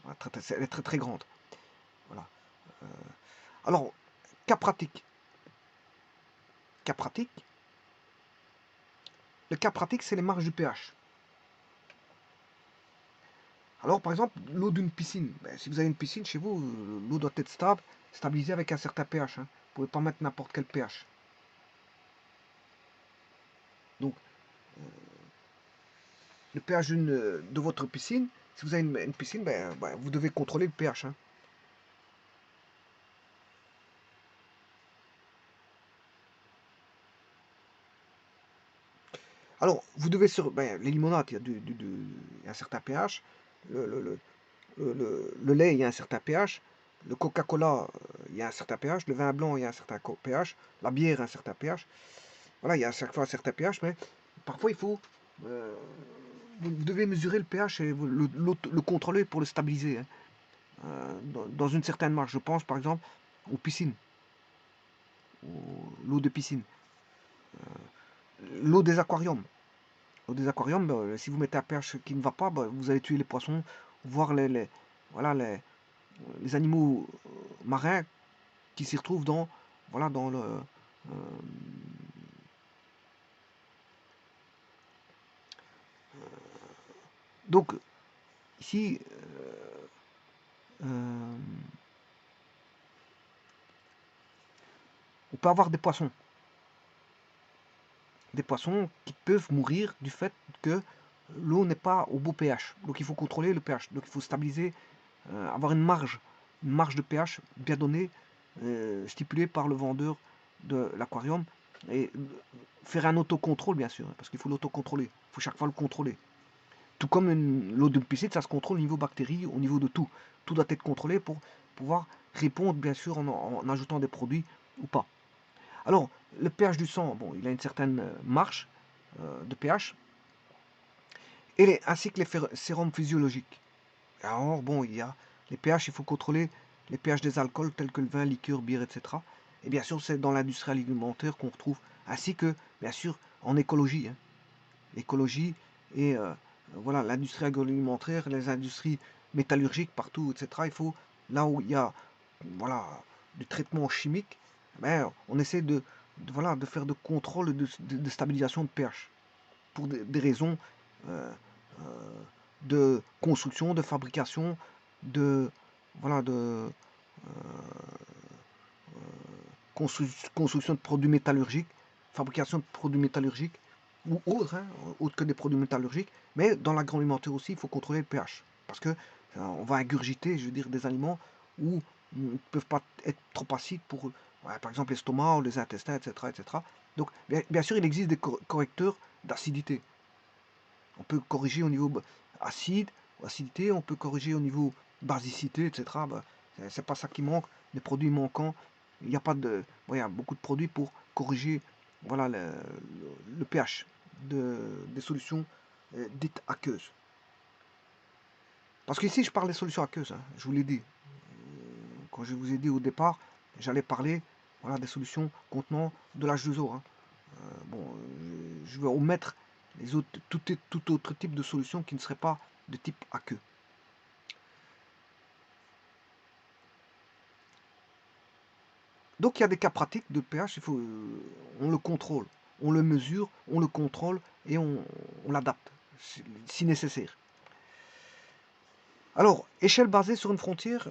Hein. Elle est très très grande. Voilà. Alors, cas pratique. Cas pratique. Le cas pratique, c'est les marges du pH. Alors, par exemple, l'eau d'une piscine. Ben, si vous avez une piscine chez vous, l'eau doit être stable, stabilisée avec un certain pH. Hein. Vous ne pouvez pas mettre n'importe quel pH. Donc, le pH de votre piscine, si vous avez une piscine, vous devez contrôler le pH. Hein. Alors, vous devez les limonades, il y a un certain pH. Le lait, il y a un certain pH. Le Coca-Cola, il y a un certain pH. Le vin blanc, il y a un certain pH. La bière, un certain pH. Voilà, il y a à chaque fois un certain pH, mais parfois il faut. euh, vous devez mesurer le pH et le contrôler pour le stabiliser. Hein. Dans une certaine marge. Je pense par exemple aux piscines, l'eau de piscine, l'eau des aquariums. L'eau des aquariums, si vous mettez un pH qui ne va pas, vous allez tuer les poissons, voire voilà, les animaux marins qui s'y retrouvent voilà, dans le. Donc, ici, on peut avoir des poissons qui peuvent mourir du fait que l'eau n'est pas au beau pH. Donc il faut contrôler le pH. Donc il faut stabiliser, avoir une marge de pH bien donnée, stipulée par le vendeur de l'aquarium. Et faire un autocontrôle, bien sûr, parce qu'il faut l'autocontrôler. Il faut chaque fois le contrôler. Tout comme l'eau d'une piscine, ça se contrôle au niveau bactéries, au niveau de tout. Tout doit être contrôlé pour pouvoir répondre, bien sûr, en ajoutant des produits ou pas. Alors, le pH du sang, bon, il a une certaine marge de pH, ainsi que les sérums physiologiques. Alors, bon, il y a les pH, il faut contrôler les pH des alcools tels que le vin, liqueur, bière, etc. Et bien sûr, c'est dans l'industrie alimentaire qu'on retrouve, ainsi que, bien sûr, en écologie. Hein. L'écologie et voilà, l'industrie agroalimentaire, les industries métallurgiques partout, etc. Il faut, là où il y a voilà, du traitement chimique, ben, on essaie voilà, de faire de contrôle de stabilisation de pH pour des raisons euh, euh, de construction, de fabrication, de voilà, de construction de produits métallurgiques, fabrication de produits métallurgiques ou autres, hein, autres que des produits métallurgiques. Mais dans l'agroalimentaire aussi, il faut contrôler le pH parce que on va ingurgiter, je veux dire, des aliments où ils ne peuvent pas être trop acides pour, ouais, par exemple, l'estomac ou les intestins, etc., etc. Donc, bien sûr, il existe des correcteurs d'acidité. On peut corriger au niveau acide, acidité, on peut corriger au niveau basicité, etc. Ben, c'est pas ça qui manque. Les produits manquants, il n'y a pas de. Bon, il y a beaucoup de produits pour corriger voilà, le pH des solutions dites aqueuses. Parce qu'ici, je parle des solutions aqueuses, hein, je vous l'ai dit. Quand je vous ai dit au départ, j'allais parler voilà, des solutions contenant de l'H2O. Hein. Bon, je vais omettre les autres, tout autre type de solution qui ne serait pas de type aqueux. Donc il y a des cas pratiques de pH, on le contrôle, on le mesure, on le contrôle et on l'adapte si nécessaire. Alors, échelle basée sur une frontière,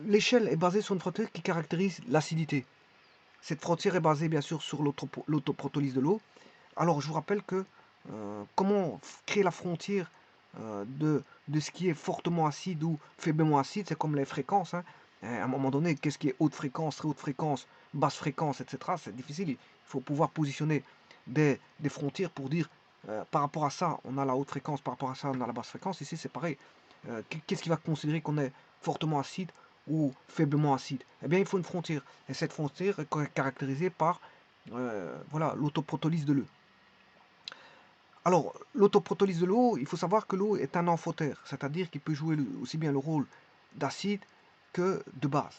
l'échelle est basée sur une frontière qui caractérise l'acidité. Cette frontière est basée bien sûr sur l'autoprotolyse de l'eau. Alors je vous rappelle que comment créer la frontière de ce qui est fortement acide ou faiblement acide, c'est comme les fréquences. Hein. À un moment donné, qu'est-ce qui est haute fréquence, très haute fréquence, basse fréquence, etc. C'est difficile. Il faut pouvoir positionner des frontières pour dire par rapport à ça, on a la haute fréquence, par rapport à ça, on a la basse fréquence. Ici, c'est pareil. Qu'est-ce qui va considérer qu'on est fortement acide ou faiblement acide? Eh bien, il faut une frontière. Et cette frontière est caractérisée par voilà, l'autoprotolyse de l'eau. Alors, l'autoprotolyse de l'eau, il faut savoir que l'eau est un amphotère, c'est-à-dire qu'il peut jouer aussi bien le rôle d'acide que de base.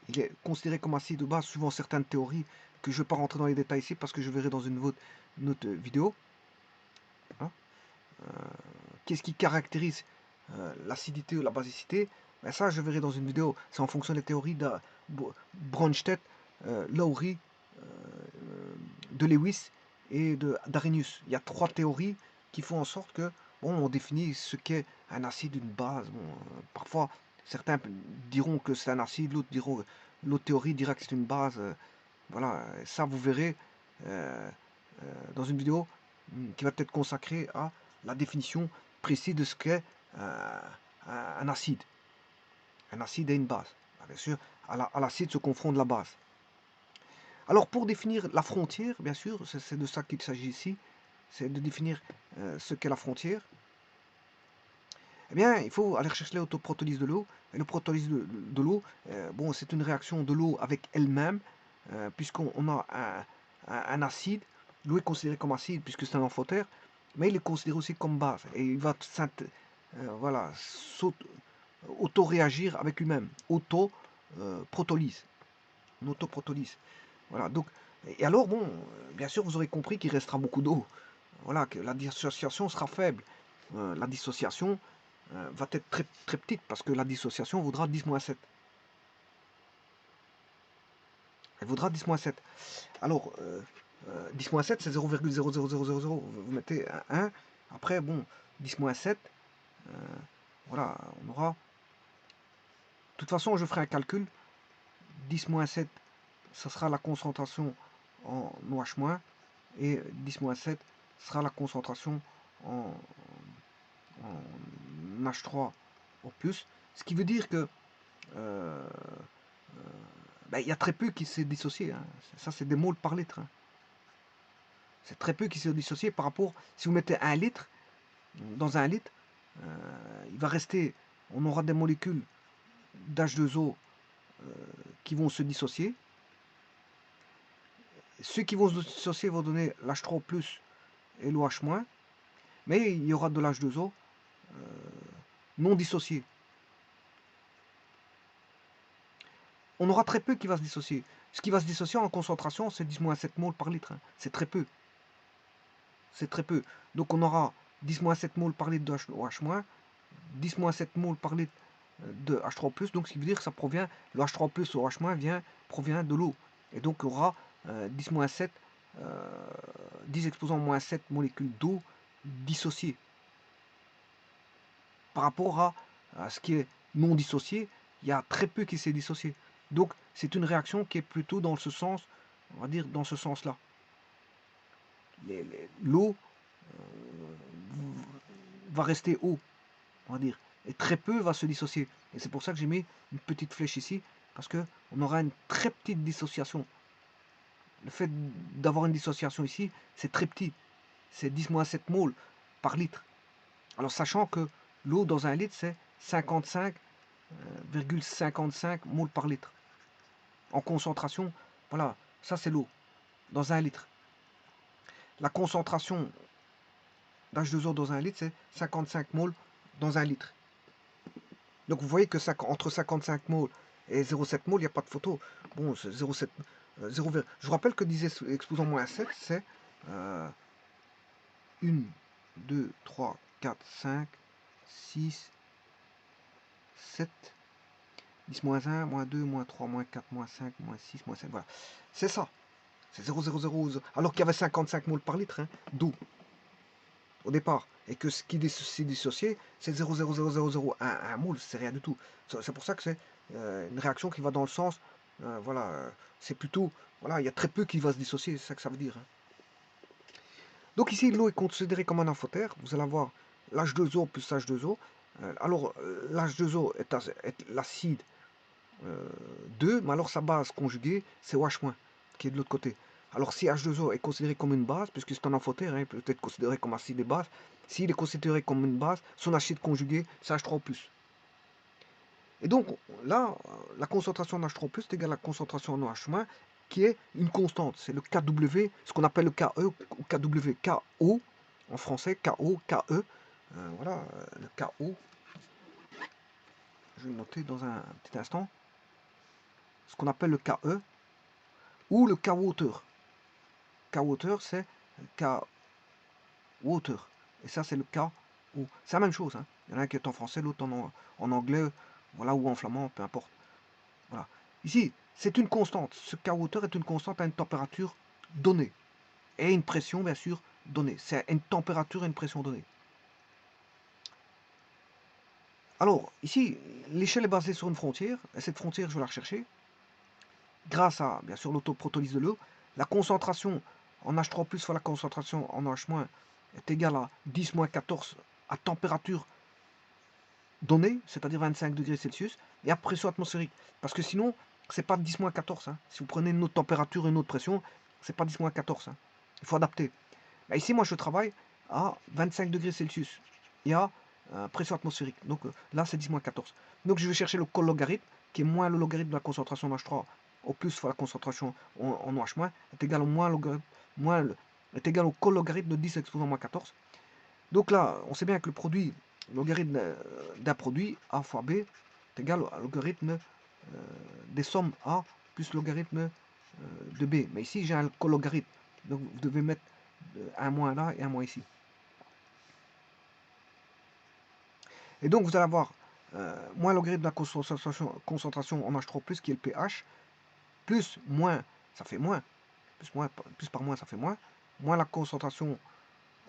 Il est considéré comme acide de base suivant certaines théories que je ne vais pas rentrer dans les détails ici parce que je verrai dans une autre vidéo. Hein. Qu'est-ce qui caractérise l'acidité ou la basicité? Ben ça, je verrai dans une vidéo. C'est en fonction des théories de Bronsted, Lowry, de Lewis et d'Arrhenius. Il y a trois théories qui font en sorte que, bon, on définit ce qu'est un acide, une base. Bon, parfois, certains diront que c'est un acide, l'autre théorie dira que c'est une base. Voilà, ça vous verrez dans une vidéo qui va être consacrée à la définition précise de ce qu'est un acide. Un acide et une base. Bien sûr, à l'acide se confronte la base. Alors pour définir la frontière, bien sûr, c'est de ça qu'il s'agit ici, c'est de définir ce qu'est la frontière. Eh bien, il faut aller chercher l'autoprotolyse de l'eau. Et le protolyse de l'eau, bon, c'est une réaction de l'eau avec elle-même, puisqu'on a un acide. L'eau est considérée comme acide puisque c'est un amphotère, mais il est considéré aussi comme base. Et il va voilà, auto-réagir avec lui-même. Auto-protolyse. Une autoprotolyse. Voilà, donc, et alors, bon, bien sûr, vous aurez compris qu'il restera beaucoup d'eau. Voilà, que la dissociation sera faible. La dissociation va être très, très petite parce que la dissociation vaudra 10-7. Elle vaudra 10-7. Alors, 10-7, c'est 0,00000. Vous mettez un 1. Après, bon, 10-7, voilà, on aura. De toute façon, je ferai un calcul. 10-7, ça sera la concentration en OH-, et 10-7 sera la concentration en H3 au plus. Ce qui veut dire que ben, y a très peu qui s'est dissocié. Hein. Ça, c'est des moles par litre. Hein. C'est très peu qui s'est dissocié par rapport. Si vous mettez 1 litre dans 1 litre, il va rester. On aura des molécules d'H2O qui vont se dissocier. Ceux qui vont se dissocier vont donner l'H3 et l'OH-, mais il y aura de l'H2O non dissocié. On aura très peu qui va se dissocier. Ce qui va se dissocier en concentration, c'est 10-7 moles par litre, hein. C'est très peu. C'est très peu. Donc on aura 10-7 moles par litre de OH-, 10-7 moles par litre de H3+, donc ce qui veut dire que ça provient, le H3+, au OH- provient de l'eau. Et donc il y aura 10-7, 10 exposant moins 7 molécules d'eau dissociées. Par rapport à ce qui est non dissocié, il y a très peu qui s'est dissocié. Donc c'est une réaction qui est plutôt dans ce sens, on va dire dans ce sens-là. L'eau va rester eau, on va dire, et très peu va se dissocier. Et c'est pour ça que j'ai mis une petite flèche ici, parce qu'on aura une très petite dissociation. Le fait d'avoir une dissociation ici, c'est très petit. C'est 10-7 moles par litre. Alors sachant que l'eau dans un litre, c'est 55,55 moles par litre. En concentration, voilà, ça c'est l'eau, dans un litre. La concentration d'H2O dans un litre, c'est 55 moles dans un litre. Donc vous voyez que entre 55 moles et 0,7 moles, il n'y a pas de photo. Bon, 0,7, je vous rappelle que 10 exposant moins 7, c'est 1, 2, 3, 4, 5, 6, 7, 10 moins 1, moins 2, moins 3, moins 4, moins 5, moins 6, moins 7. Voilà. C'est ça. C'est 0,000. Alors qu'il y avait 55 moles par litre, hein, d'eau au départ. Et que ce qui s'est dissocié, c'est 0,00001 mole. C'est rien du tout. C'est pour ça que c'est une réaction qui va dans le sens. Voilà. C'est plutôt. Voilà, il y a très peu qui va se dissocier. C'est ça que ça veut dire. Hein. Donc ici, l'eau est considérée comme un amphotère. Vous allez avoir l'H2O plus H2O. Alors, l'H2O est l'acide 2, mais alors sa base conjuguée, c'est OH-, qui est de l'autre côté. Alors si H2O est considéré comme une base, puisque c'est un amphotère, hein, il peut être considéré comme acide et base, s'il est considéré comme une base, son acide conjugué, c'est H3+. Et donc là, la concentration en H3+, est égale à la concentration en OH-, qui est une constante. C'est le KW, ce qu'on appelle le KE ou KW, KO, en français, KO, KE. Voilà, le KO. Je vais le noter dans un petit instant. Ce qu'on appelle le KE, ou le K-water. K-water, c'est K-water. Et ça, c'est le K-O. C'est la même chose. Hein. Il y en a un qui est en français, l'autre en anglais, voilà, ou en flamand, peu importe. Voilà. Ici, c'est une constante. Ce K-water est une constante à une température donnée. Et une pression, bien sûr, donnée. C'est une température et une pression donnée. Alors, ici, l'échelle est basée sur une frontière. Et cette frontière, je vais la rechercher. Grâce à, bien sûr, l'autoprotolyse de l'eau, la concentration en H3+, fois la concentration en OH- est égale à 10-14 à température donnée, c'est-à-dire 25 degrés Celsius, et à pression atmosphérique. Parce que sinon, c'est pas 10-14. Hein. Si vous prenez une autre température et une autre pression, c'est pas 10-14. Hein. Il faut adapter. Là, ici, moi, je travaille à 25 degrés Celsius et à pression atmosphérique. Donc là, c'est 10-14. Donc je vais chercher le cologarithme, qui est moins le logarithme de la concentration en H3 au plus fois la concentration en OH- est égal au est égal au cologarithme de 10 exposant moins 14. Donc là, on sait bien que le produit, le logarithme d'un produit, A fois B, est égal au logarithme des sommes A plus logarithme de B. Mais ici, j'ai un cologarithme. Donc vous devez mettre un moins là et un moins ici. Et donc vous allez avoir moins logarithme de la concentration en H3+, qui est le pH, plus moins, ça fait moins, plus par moins, ça fait moins la concentration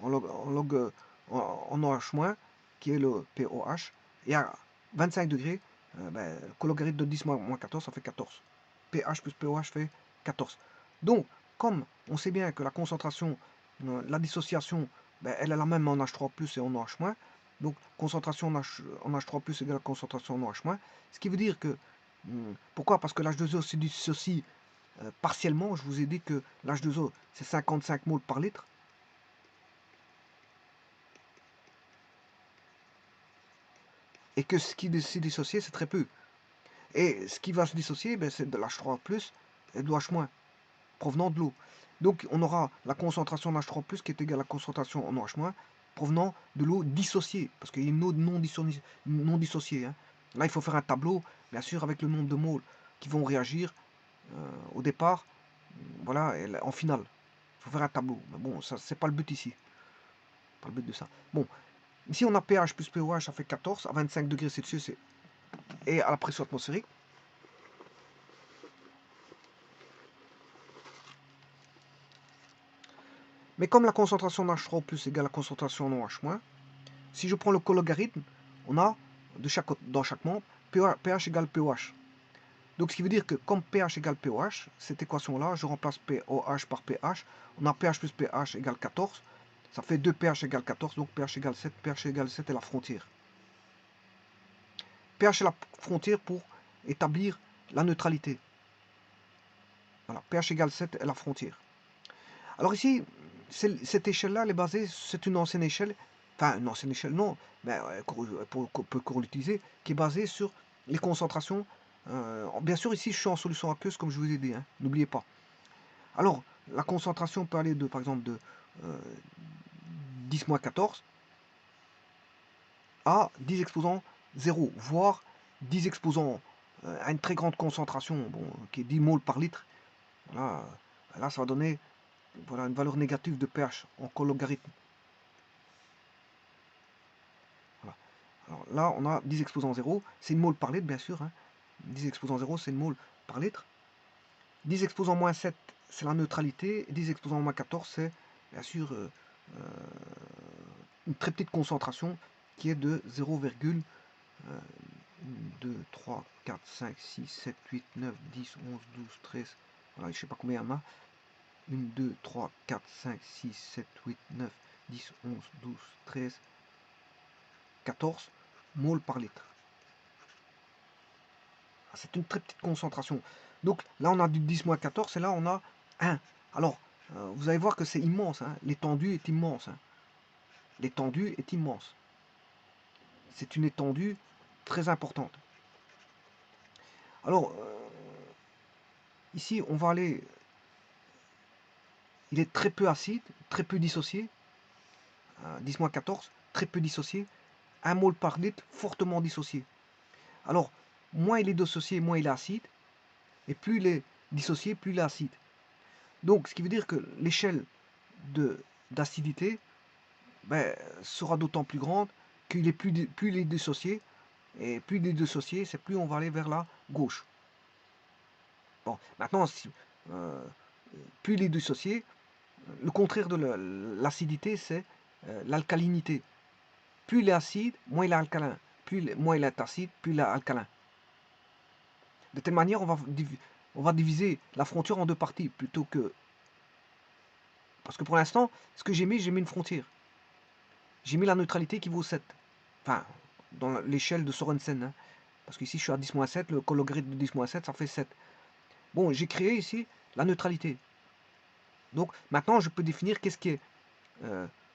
en OH-, qui est le POH, et à 25 degrés, le cologarithme de 10 moins 14, ça fait 14. pH plus POH fait 14. Donc, comme on sait bien que la concentration, la dissociation, elle est la même en H3+, et en OH-, donc concentration en H3+, égale concentration en OH-, ce qui veut dire que, pourquoi? Parce que l'H2O se dissocie partiellement. Je vous ai dit que l'H2O, c'est 55 moles par litre. Et que ce qui s'est dissocié, c'est très peu. Et ce qui va se dissocier, c'est de l'H3+, et de l'OH-, provenant de l'eau. Donc on aura la concentration en H3+, qui est égale à la concentration en OH-, provenant de l'eau dissociée, parce qu'il y a une eau non dissociée. Hein. Là, il faut faire un tableau, bien sûr, avec le nombre de moles qui vont réagir au départ, voilà, et en finale. Il faut faire un tableau. Mais bon, ça, c'est pas le but ici. Pas le but de ça. Bon, ici, on a pH plus pOH, ça fait 14, à 25 degrés Celsius et à la pression atmosphérique. Mais comme la concentration en H3 plus égale la concentration en OH-, si je prends le cologarithme, on a dans chaque membre pH égale pOH. Donc ce qui veut dire que comme pH égale pOH, cette équation-là, je remplace pOH par pH, on a pH plus pH égale 14, ça fait 2 pH égale 14, donc pH égale 7, pH égale 7 est la frontière. pH est la frontière pour établir la neutralité. Voilà, pH égale 7 est la frontière. Alors ici, cette échelle-là, elle est basée, c'est une ancienne échelle, enfin une ancienne échelle, non, mais on peut l'utiliser, qui est basée sur les concentrations. Bien sûr, ici, je suis en solution aqueuse, comme je vous ai dit, hein, n'oubliez pas. Alors, la concentration peut aller de, par exemple, de 10-14 à 10 exposant 0, voire 10 exposant à une très grande concentration, bon, qui est 10 moles par litre. Voilà, là, ça va donner voilà, une valeur négative de pH en cologarithme. Voilà. Alors là, on a 10 exposant 0, c'est une mole par litre, bien sûr. Hein. 10 exposant 0, c'est une mole par litre. 10 exposant moins 7, c'est la neutralité. 10 exposant moins 14, c'est bien sûr une très petite concentration qui est de 0,2, 3, 4, 5, 6, 7, 8, 9, 10, 11, 12, 13. Voilà, je ne sais pas combien il y en a. 1, 2, 3, 4, 5, 6, 7, 8, 9, 10, 11, 12, 13, 14 moles par litre. C'est une très petite concentration. Donc là, on a du 10-14 et là, on a 1. Alors, vous allez voir que c'est immense. Hein. L'étendue est immense. Hein. L'étendue est immense. C'est une étendue très importante. Alors, ici, on va aller... Il est très peu acide, très peu dissocié. 10-14, très peu dissocié. 1 mol par litre, fortement dissocié. Alors, moins il est dissocié, moins il est acide. Et plus il est dissocié, plus il est acide. Donc, ce qui veut dire que l'échelle d'acidité sera d'autant plus grande qu'il est plus il est dissocié. Et plus il est dissocié, c'est plus on va aller vers la gauche. Bon, maintenant, plus il est dissocié, le contraire de l'acidité, c'est l'alcalinité. Plus il est acide, moins il est alcalin. Moins il est acide, plus il est alcalin. De telle manière, on va diviser la frontière en deux parties plutôt que... Parce que pour l'instant, ce que j'ai mis une frontière. J'ai mis la neutralité qui vaut 7. Enfin, dans l'échelle de Sorensen. Hein. Parce qu'ici, je suis à 10-7, le cologarithme de 10-7, ça fait 7. Bon, j'ai créé ici la neutralité. Donc, maintenant, je peux définir qu'est-ce qui est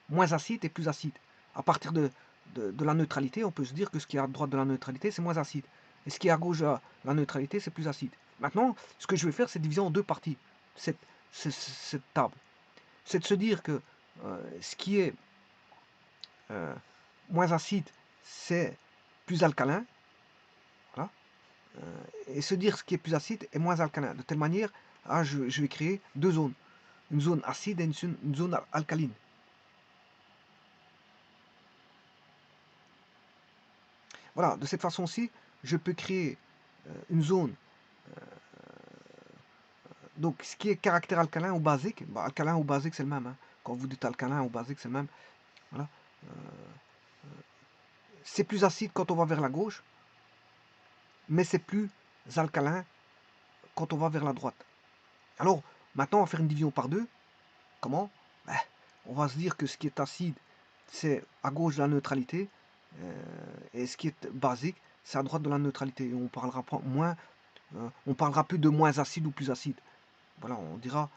moins acide et plus acide. À partir de la neutralité, on peut se dire que ce qui est à droite de la neutralité, c'est moins acide. Et ce qui est à gauche de la neutralité, c'est plus acide. Maintenant, ce que je vais faire, c'est diviser en deux parties cette table. C'est de se dire que ce qui est moins acide, c'est plus alcalin. Voilà. Et se dire ce qui est plus acide est moins alcalin. De telle manière, je vais créer deux zones. Une zone acide et une zone alcaline. Voilà, de cette façon-ci, je peux créer une zone. Donc, ce qui est caractère alcalin ou basique, alcalin ou basique, c'est le même. Hein. Quand vous dites alcalin ou basique, c'est le même. Voilà. C'est plus acide quand on va vers la gauche, mais c'est plus alcalin quand on va vers la droite. Alors, maintenant, on va faire une division par deux. Comment? On va se dire que ce qui est acide, c'est à gauche de la neutralité, et ce qui est basique, c'est à droite de la neutralité. Et on parlera moins, on parlera plus de moins acide ou plus acide. Voilà, on dira,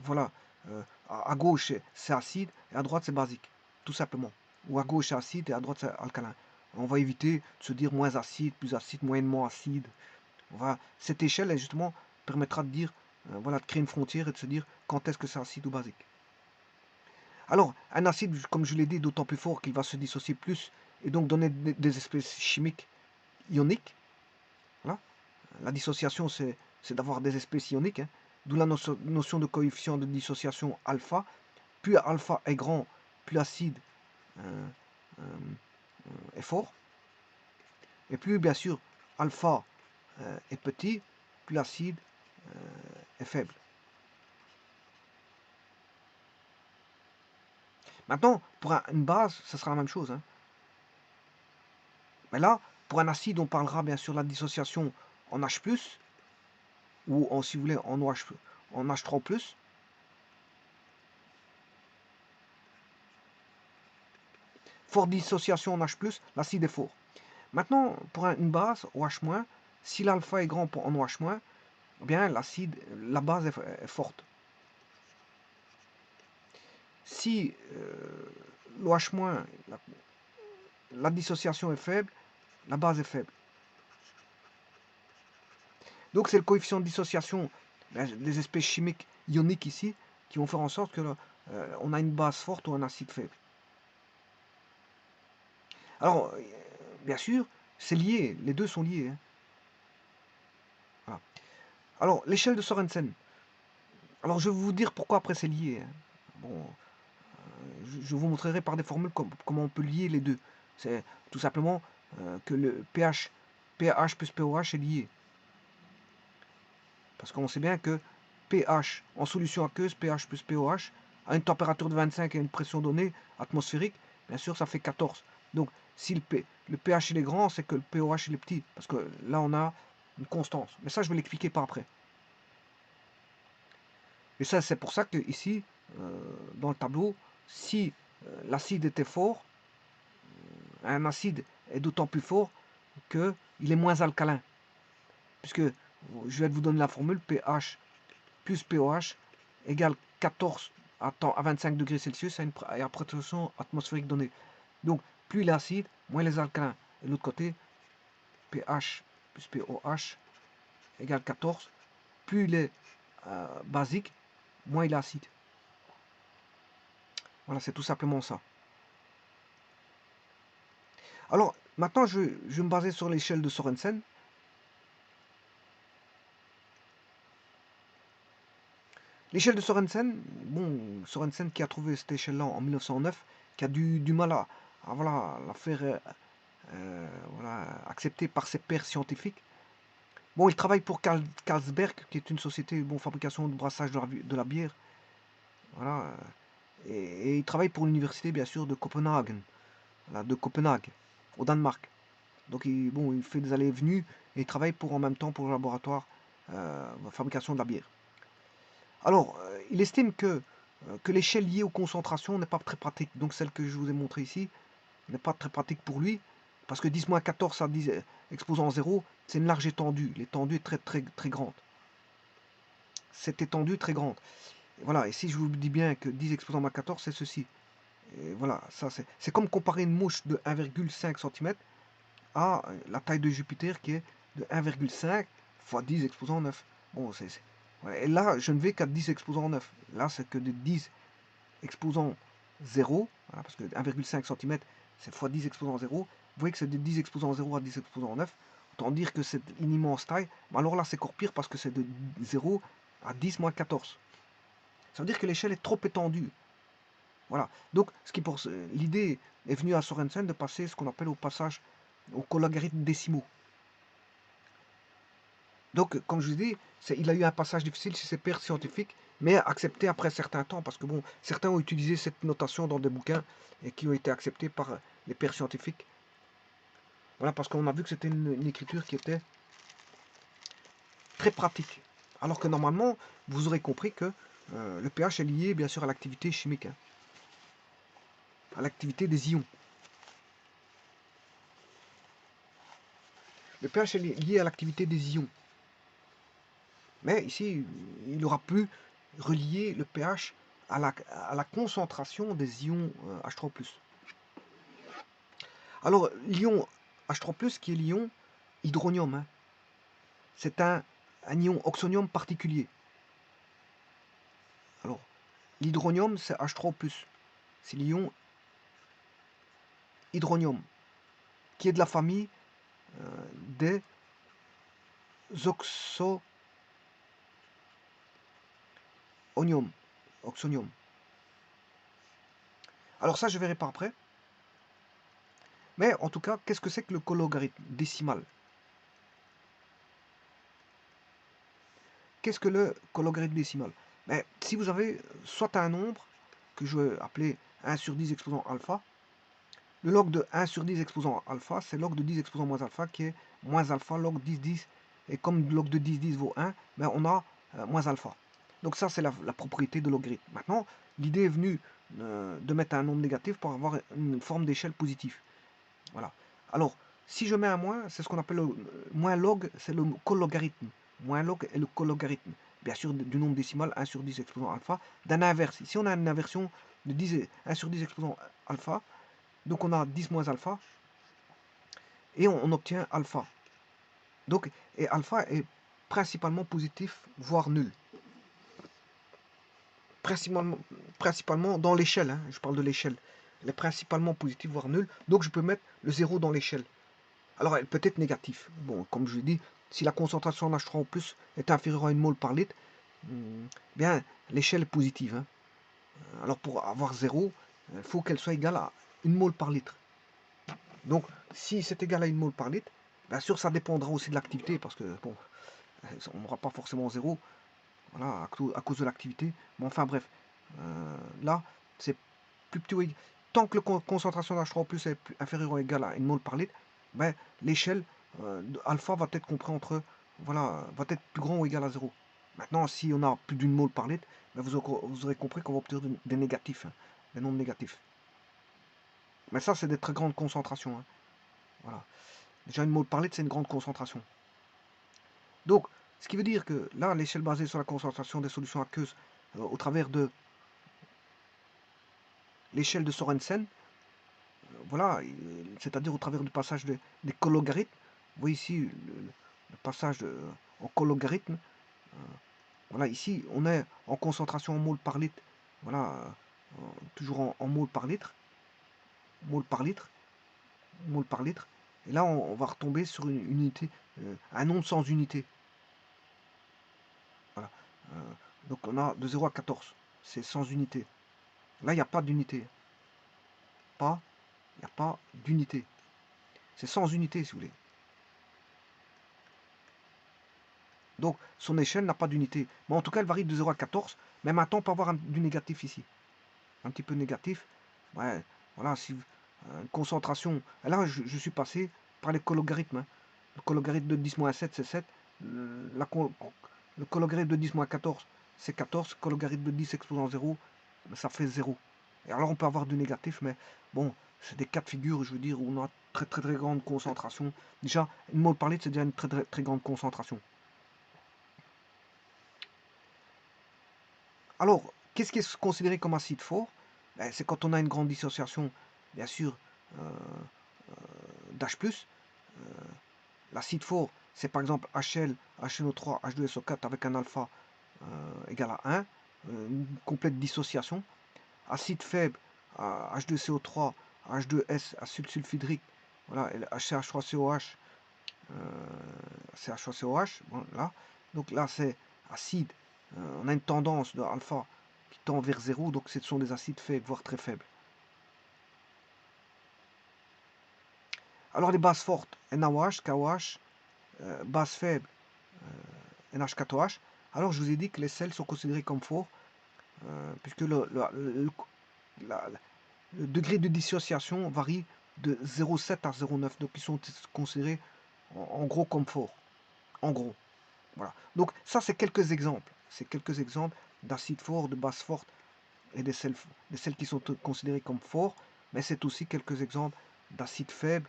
voilà, à gauche c'est acide et à droite c'est basique, tout simplement. Ou à gauche c'est acide et à droite c'est alcalin. On va éviter de se dire moins acide, plus acide, moyennement acide. Cette échelle, elle, justement, permettra de dire, voilà, de créer une frontière et de se dire quand est-ce que c'est acide ou basique. Alors, un acide, comme je l'ai dit, d'autant plus fort qu'il va se dissocier plus et donc donner des espèces chimiques ioniques. Voilà. La dissociation, c'est d'avoir des espèces ioniques, hein. D'où la notion de coefficient de dissociation alpha. Plus alpha est grand, plus l'acide euh, est fort. Et plus, bien sûr, alpha est petit, plus l'acide est faible. Maintenant, pour une base, ce sera la même chose, hein. Mais là, pour un acide, on parlera bien sûr de la dissociation en H+, ou en, si vous voulez, en H3+. Forte dissociation en H+, l'acide est fort. Maintenant, pour une base, OH-, si l'alpha est grand en OH-, eh bien l'acide, la base est forte. Si l'OH-, la dissociation est faible, la base est faible. Donc c'est le coefficient de dissociation des espèces chimiques ioniques ici qui vont faire en sorte que on a une base forte ou un acide faible. Alors, bien sûr, c'est lié, les deux sont liés, hein. Voilà. Alors, l'échelle de Sorensen. Alors, je vais vous dire pourquoi après c'est lié, hein. Bon, je vous montrerai par des formules comment on peut lier les deux. C'est tout simplement que le pH plus pOH est lié. Parce qu'on sait bien que pH en solution aqueuse, pH plus pOH, à une température de 25 et une pression donnée atmosphérique, bien sûr, ça fait 14. Donc, si le pH il est grand, c'est que le pOH il est petit. Parce que là, on a une constance. Mais ça, je vais l'expliquer par après. Et ça, c'est pour ça que ici, dans le tableau, si l'acide était fort, un acide est d'autant plus fort qu'il est moins alcalin. Puisque je vais vous donner la formule pH plus pOH égale 14 à 25 degrés Celsius à une pression atmosphérique donnée. Donc, plus il est acide, moins il est alcalin. Et de l'autre côté, pH plus pOH égale 14. Plus il est basique, moins il est acide. Voilà, c'est tout simplement ça. Alors, maintenant, je vais me baser sur l'échelle de Sorensen. L'échelle de Sorensen, bon, Sorensen qui a trouvé cette échelle-là en 1909, qui a du mal à voilà, la faire voilà, accepter par ses pairs scientifiques. Bon, il travaille pour Carlsberg, qui est une société de fabrication de brassage de la bière. Voilà. Et il travaille pour l'université, bien sûr, de Copenhague, voilà, de Copenhague, au Danemark. Donc, il fait des allées et venues et il travaille en même temps pour le laboratoire de fabrication de la bière. Alors, il estime que l'échelle liée aux concentrations n'est pas très pratique. Donc, celle que je vous ai montrée ici n'est pas très pratique pour lui. Parce que 10-14 à 10 exposant 0, c'est une large étendue. L'étendue est très, très, très grande. Cette étendue est très grande. Et voilà, et si je vous dis bien que 10 exposant à 14, c'est ceci. Et voilà, ça c'est comme comparer une mouche de 1,5 cm à la taille de Jupiter qui est de 1,5 fois 10 exposant 9. Bon, voilà. Et là, je ne vais qu'à 10 exposant 9. Là, c'est que de 10 exposant 0, voilà, parce que 1,5 cm, c'est fois 10 exposant 0. Vous voyez que c'est de 10 exposant 0 à 10 exposant 9. Autant dire que c'est une immense taille. Mais alors là, c'est encore pire parce que c'est de 0 à 10 moins 14. Ça veut dire que l'échelle est trop étendue. Voilà. Donc, l'idée est venue à Sorensen de passer ce qu'on appelle au passage au logarithme décimaux. Donc, comme je vous dis, il a eu un passage difficile chez ses pairs scientifiques, mais accepté après un certain temps, parce que bon, certains ont utilisé cette notation dans des bouquins et qui ont été acceptés par les pairs scientifiques. Voilà, parce qu'on a vu que c'était une écriture qui était très pratique. Alors que normalement, vous aurez compris que le pH est lié bien sûr à l'activité chimique, hein, à l'activité des ions. Le pH est lié à l'activité des ions. Mais ici, il aura pu relier le pH à la concentration des ions H3+. Alors, l'ion H3+, qui est l'ion hydronium, hein, c'est un ion oxonium particulier. Alors, l'hydronium, c'est H3+. c'est l'ion hydronium, qui est de la famille des oxonium. Oxonium. Alors ça, je verrai par après. Mais en tout cas, qu'est-ce que c'est que le cologarithme décimal? Qu'est-ce que le cologarithme décimal? Mais si vous avez soit un nombre que je vais appeler 1 sur 10 exposant alpha, le log de 1 sur 10 exposant alpha, c'est log de 10 exposant moins alpha qui est moins alpha log 10, 10. Et comme log de 10, 10 vaut 1, ben on a moins alpha. Donc ça, c'est la propriété de logarithme. Maintenant, l'idée est venue de mettre un nombre négatif pour avoir une forme d'échelle positive. Voilà. Alors, si je mets un moins, c'est ce qu'on appelle le moins log, c'est le cologarithme. Moins log est le cologarithme. Bien sûr, du nombre décimal 1 sur 10 exposant alpha, d'un inverse. Ici, on a une inversion de 10, 1 sur 10 exposant alpha. Donc, on a 10 moins alpha. Et on obtient alpha. Donc, et alpha est principalement positif, voire nul. Principalement dans l'échelle. Hein, je parle de l'échelle. Elle est principalement positive, voire nul. Donc, je peux mettre le 0 dans l'échelle. Alors, elle peut être négative. Bon, comme je l'ai dit, si la concentration en H3 plus est inférieure à 1 mol par litre, bien, l'échelle est positive. Hein. Alors, pour avoir 0, il faut qu'elle soit égale à 1 mol par litre. Donc, si c'est égal à 1 mol par litre, bien sûr, ça dépendra aussi de l'activité, parce que, bon, on n'aura pas forcément 0, voilà, à cause de l'activité. Mais enfin, bref, là, c'est plus petit. Tant que la concentration d'H3 plus est inférieure ou égale à 1 mol par litre, ben, l'échelle alpha va être compris entre, voilà, va être plus grand ou égal à 0. Maintenant, si on a plus d'une mol par litre, ben vous aurez compris qu'on va obtenir des négatifs, hein, des nombres négatifs. Mais ça, c'est des très grandes concentrations. Hein. Voilà. Déjà, 1 mol par litre, c'est une grande concentration. Donc, ce qui veut dire que là, l'échelle basée sur la concentration des solutions aqueuses au travers de l'échelle de Sorensen, voilà, c'est-à-dire au travers du passage des cologarithmes. Vous voyez ici le passage en cologarithme. Voilà, ici, on est en concentration en mol par litre. Voilà, toujours en mol par litre. Mol par litre. Mol par litre. Et là, on va retomber sur une unité, un nombre sans unité. Voilà. Donc, on a de 0 à 14. C'est sans unité. Là, il n'y a pas d'unité. Il n'y a pas d'unité. C'est sans unité, si vous voulez. Donc, son échelle n'a pas d'unité. Mais en tout cas, elle varie de 0 à 14. Mais maintenant, on peut avoir du négatif ici. Un petit peu négatif. Ouais, voilà, si une concentration. Là, je suis passé par les cologarithmes. Hein. Le cologarithme de 10 moins 7, c'est 7. Le cologarithme de 10 moins 14, c'est 14. Le cologarithme de 10 exposant 0, ça fait 0. Et alors, on peut avoir du négatif, mais bon, c'est des cas de figure, je veux dire, où on a très très très grande concentration. Déjà, une mol par litre, c'est déjà une très très très grande concentration. Alors, qu'est-ce qui est considéré comme acide fort? Ben, c'est quand on a une grande dissociation, bien sûr, d'H+. L'acide fort, c'est par exemple HL, HNO3, H2SO4 avec un alpha égal à 1, une complète dissociation. Acide faible, H2CO3, H2S, acide sulfhydrique, voilà, CH3COH, CH3COH, voilà. Donc là, c'est acide. On a une tendance de alpha qui tend vers 0, donc ce sont des acides faibles, voire très faibles. Alors les bases fortes, NaOH, KOH, bases faibles, NH4OH. Alors je vous ai dit que les sels sont considérés comme forts, puisque le degré de dissociation varie de 0,7 à 0,9, donc ils sont considérés en gros comme forts. En gros. Voilà. Donc ça, c'est quelques exemples. C'est quelques exemples d'acides forts, de bases fortes et des sels qui sont considérés comme forts, mais c'est aussi quelques exemples d'acides faibles,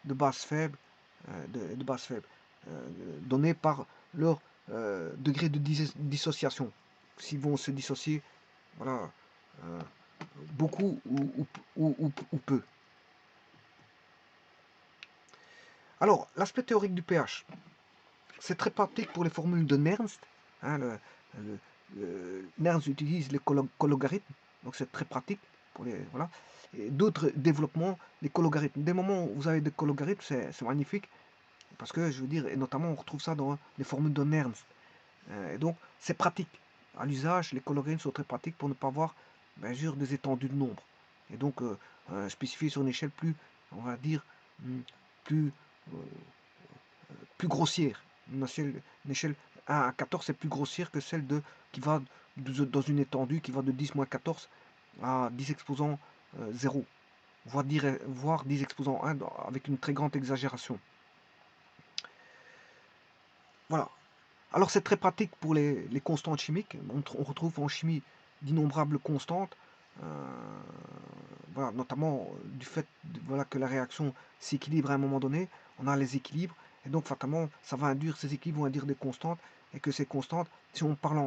de bases faibles, de bases faibles, donnés par leur degré de dissociation. S'ils vont se dissocier, voilà, beaucoup ou peu. Alors, l'aspect théorique du pH, c'est très pratique pour les formules de Nernst. Hein, Nernst utilise les cologarithmes. Donc c'est très pratique pour les voilà. Et d'autres développements, les cologarithmes. Des moments où vous avez des cologarithmes, c'est magnifique parce que je veux dire, et notamment on retrouve ça dans les formules de Nernst. Et donc c'est pratique. À l'usage, les cologarithmes sont très pratiques pour ne pas avoir bien sûr des étendues de nombres. Et donc spécifier sur une échelle plus, on va dire, plus, euh, plus grossière. Une échelle 1 à 14 est plus grossière que celle qui va dans une étendue qui va de 10 moins 14 à 10 exposant 0, voire 10 exposant 1 avec une très grande exagération. Voilà. Alors c'est très pratique pour les constantes chimiques. On retrouve en chimie d'innombrables constantes, euh, voilà, notamment du fait voilà, que la réaction s'équilibre à un moment donné. On a les équilibres, et donc fatalement, ça va induire, ces équilibres vont induire des constantes, et que ces constantes, si on parle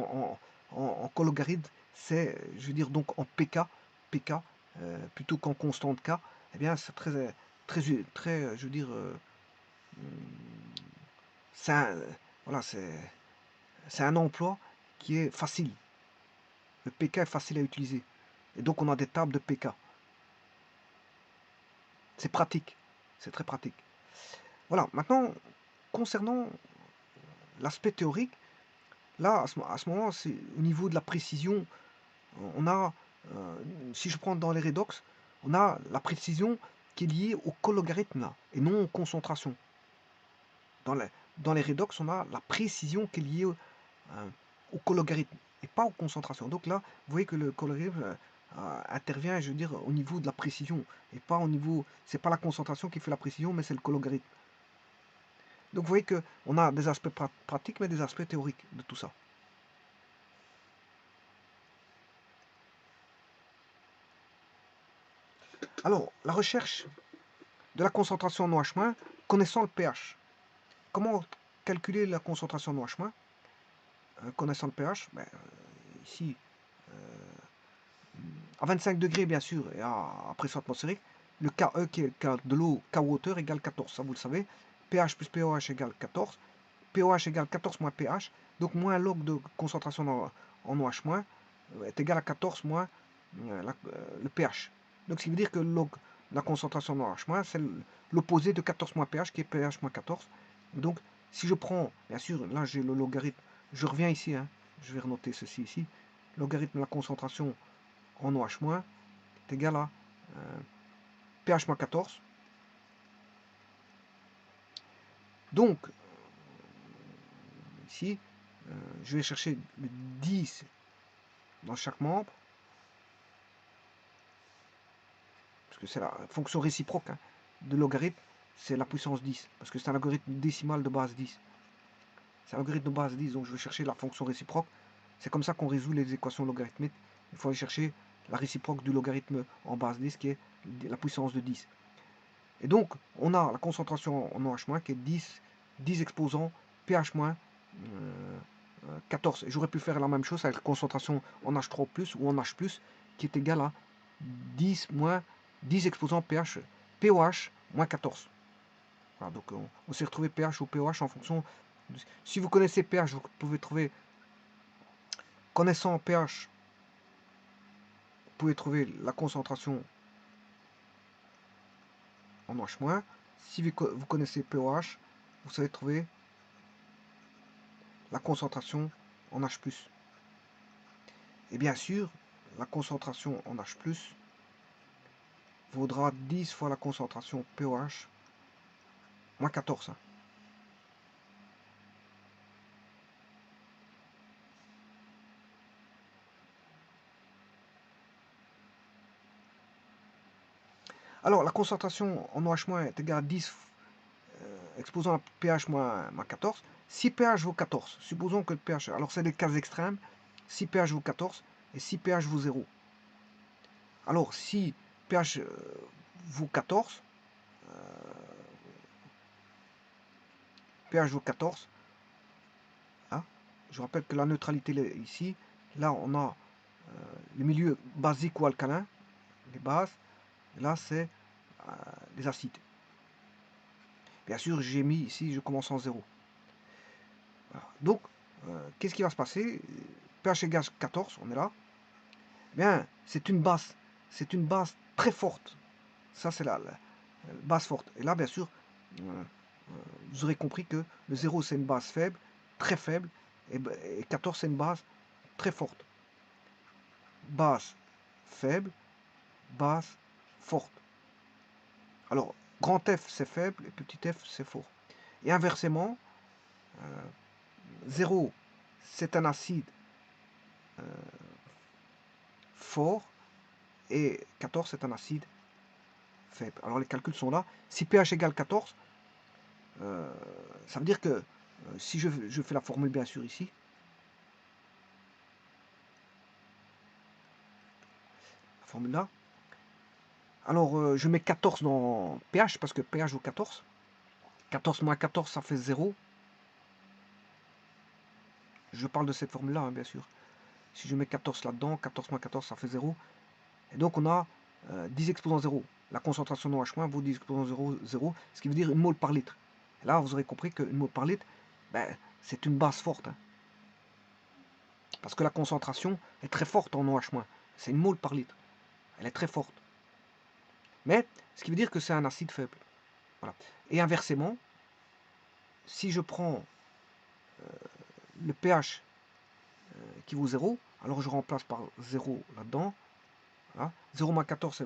en cologarithme, c'est, je veux dire, donc en pk plutôt qu'en constante k, eh bien c'est très, je veux dire, c'est voilà, c'est un emploi qui est facile. Le pk est facile à utiliser. Et donc on a des tables de pk. C'est pratique. C'est très pratique. Voilà, maintenant, concernant l'aspect théorique, là, à ce moment, c'est au niveau de la précision, on a, si je prends dans les redox, on a la précision qui est liée au cologarithme, là, et non aux concentrations. Dans les, dans les redox, on a la précision qui est liée au cologarithme, et pas aux concentrations. Donc là, vous voyez que le cologarithme intervient, je veux dire, au niveau de la précision, et pas au niveau, c'est pas la concentration qui fait la précision, mais c'est le cologarithme. Donc vous voyez qu'on a des aspects pratiques, mais des aspects théoriques de tout ça. Alors, la recherche de la concentration en OH-, connaissant le pH. Comment calculer la concentration en OH-? Connaissant le pH, ici, à 25 degrés bien sûr, et à pression atmosphérique, le KE qui est le cas de l'eau, K water égale 14, ça vous le savez. pH plus pOH égale 14. pOH égale 14 moins pH, donc moins log de concentration en OH- est égal à 14 moins le pH. Donc ce qui veut dire que log la concentration en OH-, c'est l'opposé de 14 moins pH qui est pH moins 14. Donc si je prends, bien sûr, là j'ai le logarithme, je reviens ici, hein, je vais renoter ceci ici, logarithme de la concentration en OH- est égal à pH moins 14. Donc, ici, je vais chercher le 10 dans chaque membre, parce que c'est la fonction réciproque de logarithme, c'est la puissance 10, parce que c'est un logarithme décimal de base 10. C'est un logarithme de base 10, donc je vais chercher la fonction réciproque. C'est comme ça qu'on résout les équations logarithmiques. Il faut aller chercher la réciproque du logarithme en base 10, qui est la puissance de 10. Et donc, on a la concentration en OH- qui est 10 exposants pH- 14. J'aurais pu faire la même chose avec la concentration en H3+, ou en H+, qui est égale à 10 exposants pOH moins 14. Voilà, donc on s'est retrouvé pH ou pOH en fonction. Si vous connaissez pH, vous pouvez trouver, connaissant pH, vous pouvez trouver la concentration en OH-. Si vous connaissez pOH, vous savez trouver la concentration en H+. Et bien sûr, la concentration en H+, vaudra 10 fois la concentration pOH moins 14. Alors, la concentration en OH- est égale à 10 exposant à pH moins 14. Si pH vaut 14, supposons que le pH, alors c'est des cas extrêmes, si pH vaut 14 et si pH vaut 0. Alors, si pH vaut 14, pH vaut 14, hein, je rappelle que la neutralité est ici, là on a le milieu basique ou alcalin, les bases, et là c'est les acides. Bien sûr, j'ai mis ici, je commence en 0. Voilà. Donc, qu'est-ce qui va se passer? pH égale 14, on est là. bien, c'est une base très forte. Ça, c'est la base forte. Et là, bien sûr, vous aurez compris que le 0, c'est une base faible, très faible, et 14, c'est une base très forte. Base faible, base forte. Alors, grand F, c'est faible, et petit f, c'est fort. Et inversement, 0, c'est un acide fort, et 14, c'est un acide faible. Alors, les calculs sont là. Si pH égale 14, ça veut dire que si je fais la formule, bien sûr, ici, la formule là, alors je mets 14 dans pH, parce que pH vaut 14. 14 moins 14, ça fait 0. Je parle de cette formule-là, hein, bien sûr. Si je mets 14 là-dedans, 14 moins 14, ça fait 0. Et donc, on a 10 exposant 0. La concentration de H- vaut 10 exposant 0, 0, ce qui veut dire une mole par litre. Et là, vous aurez compris qu'une mole par litre, ben, c'est une base forte. Hein, parce que la concentration est très forte en OH-. C'est une mole par litre. Elle est très forte. Mais, ce qui veut dire que c'est un acide faible. Voilà. Et inversement, si je prends le pH qui vaut 0, alors je remplace par 0 là-dedans. Voilà. 0 moins 14,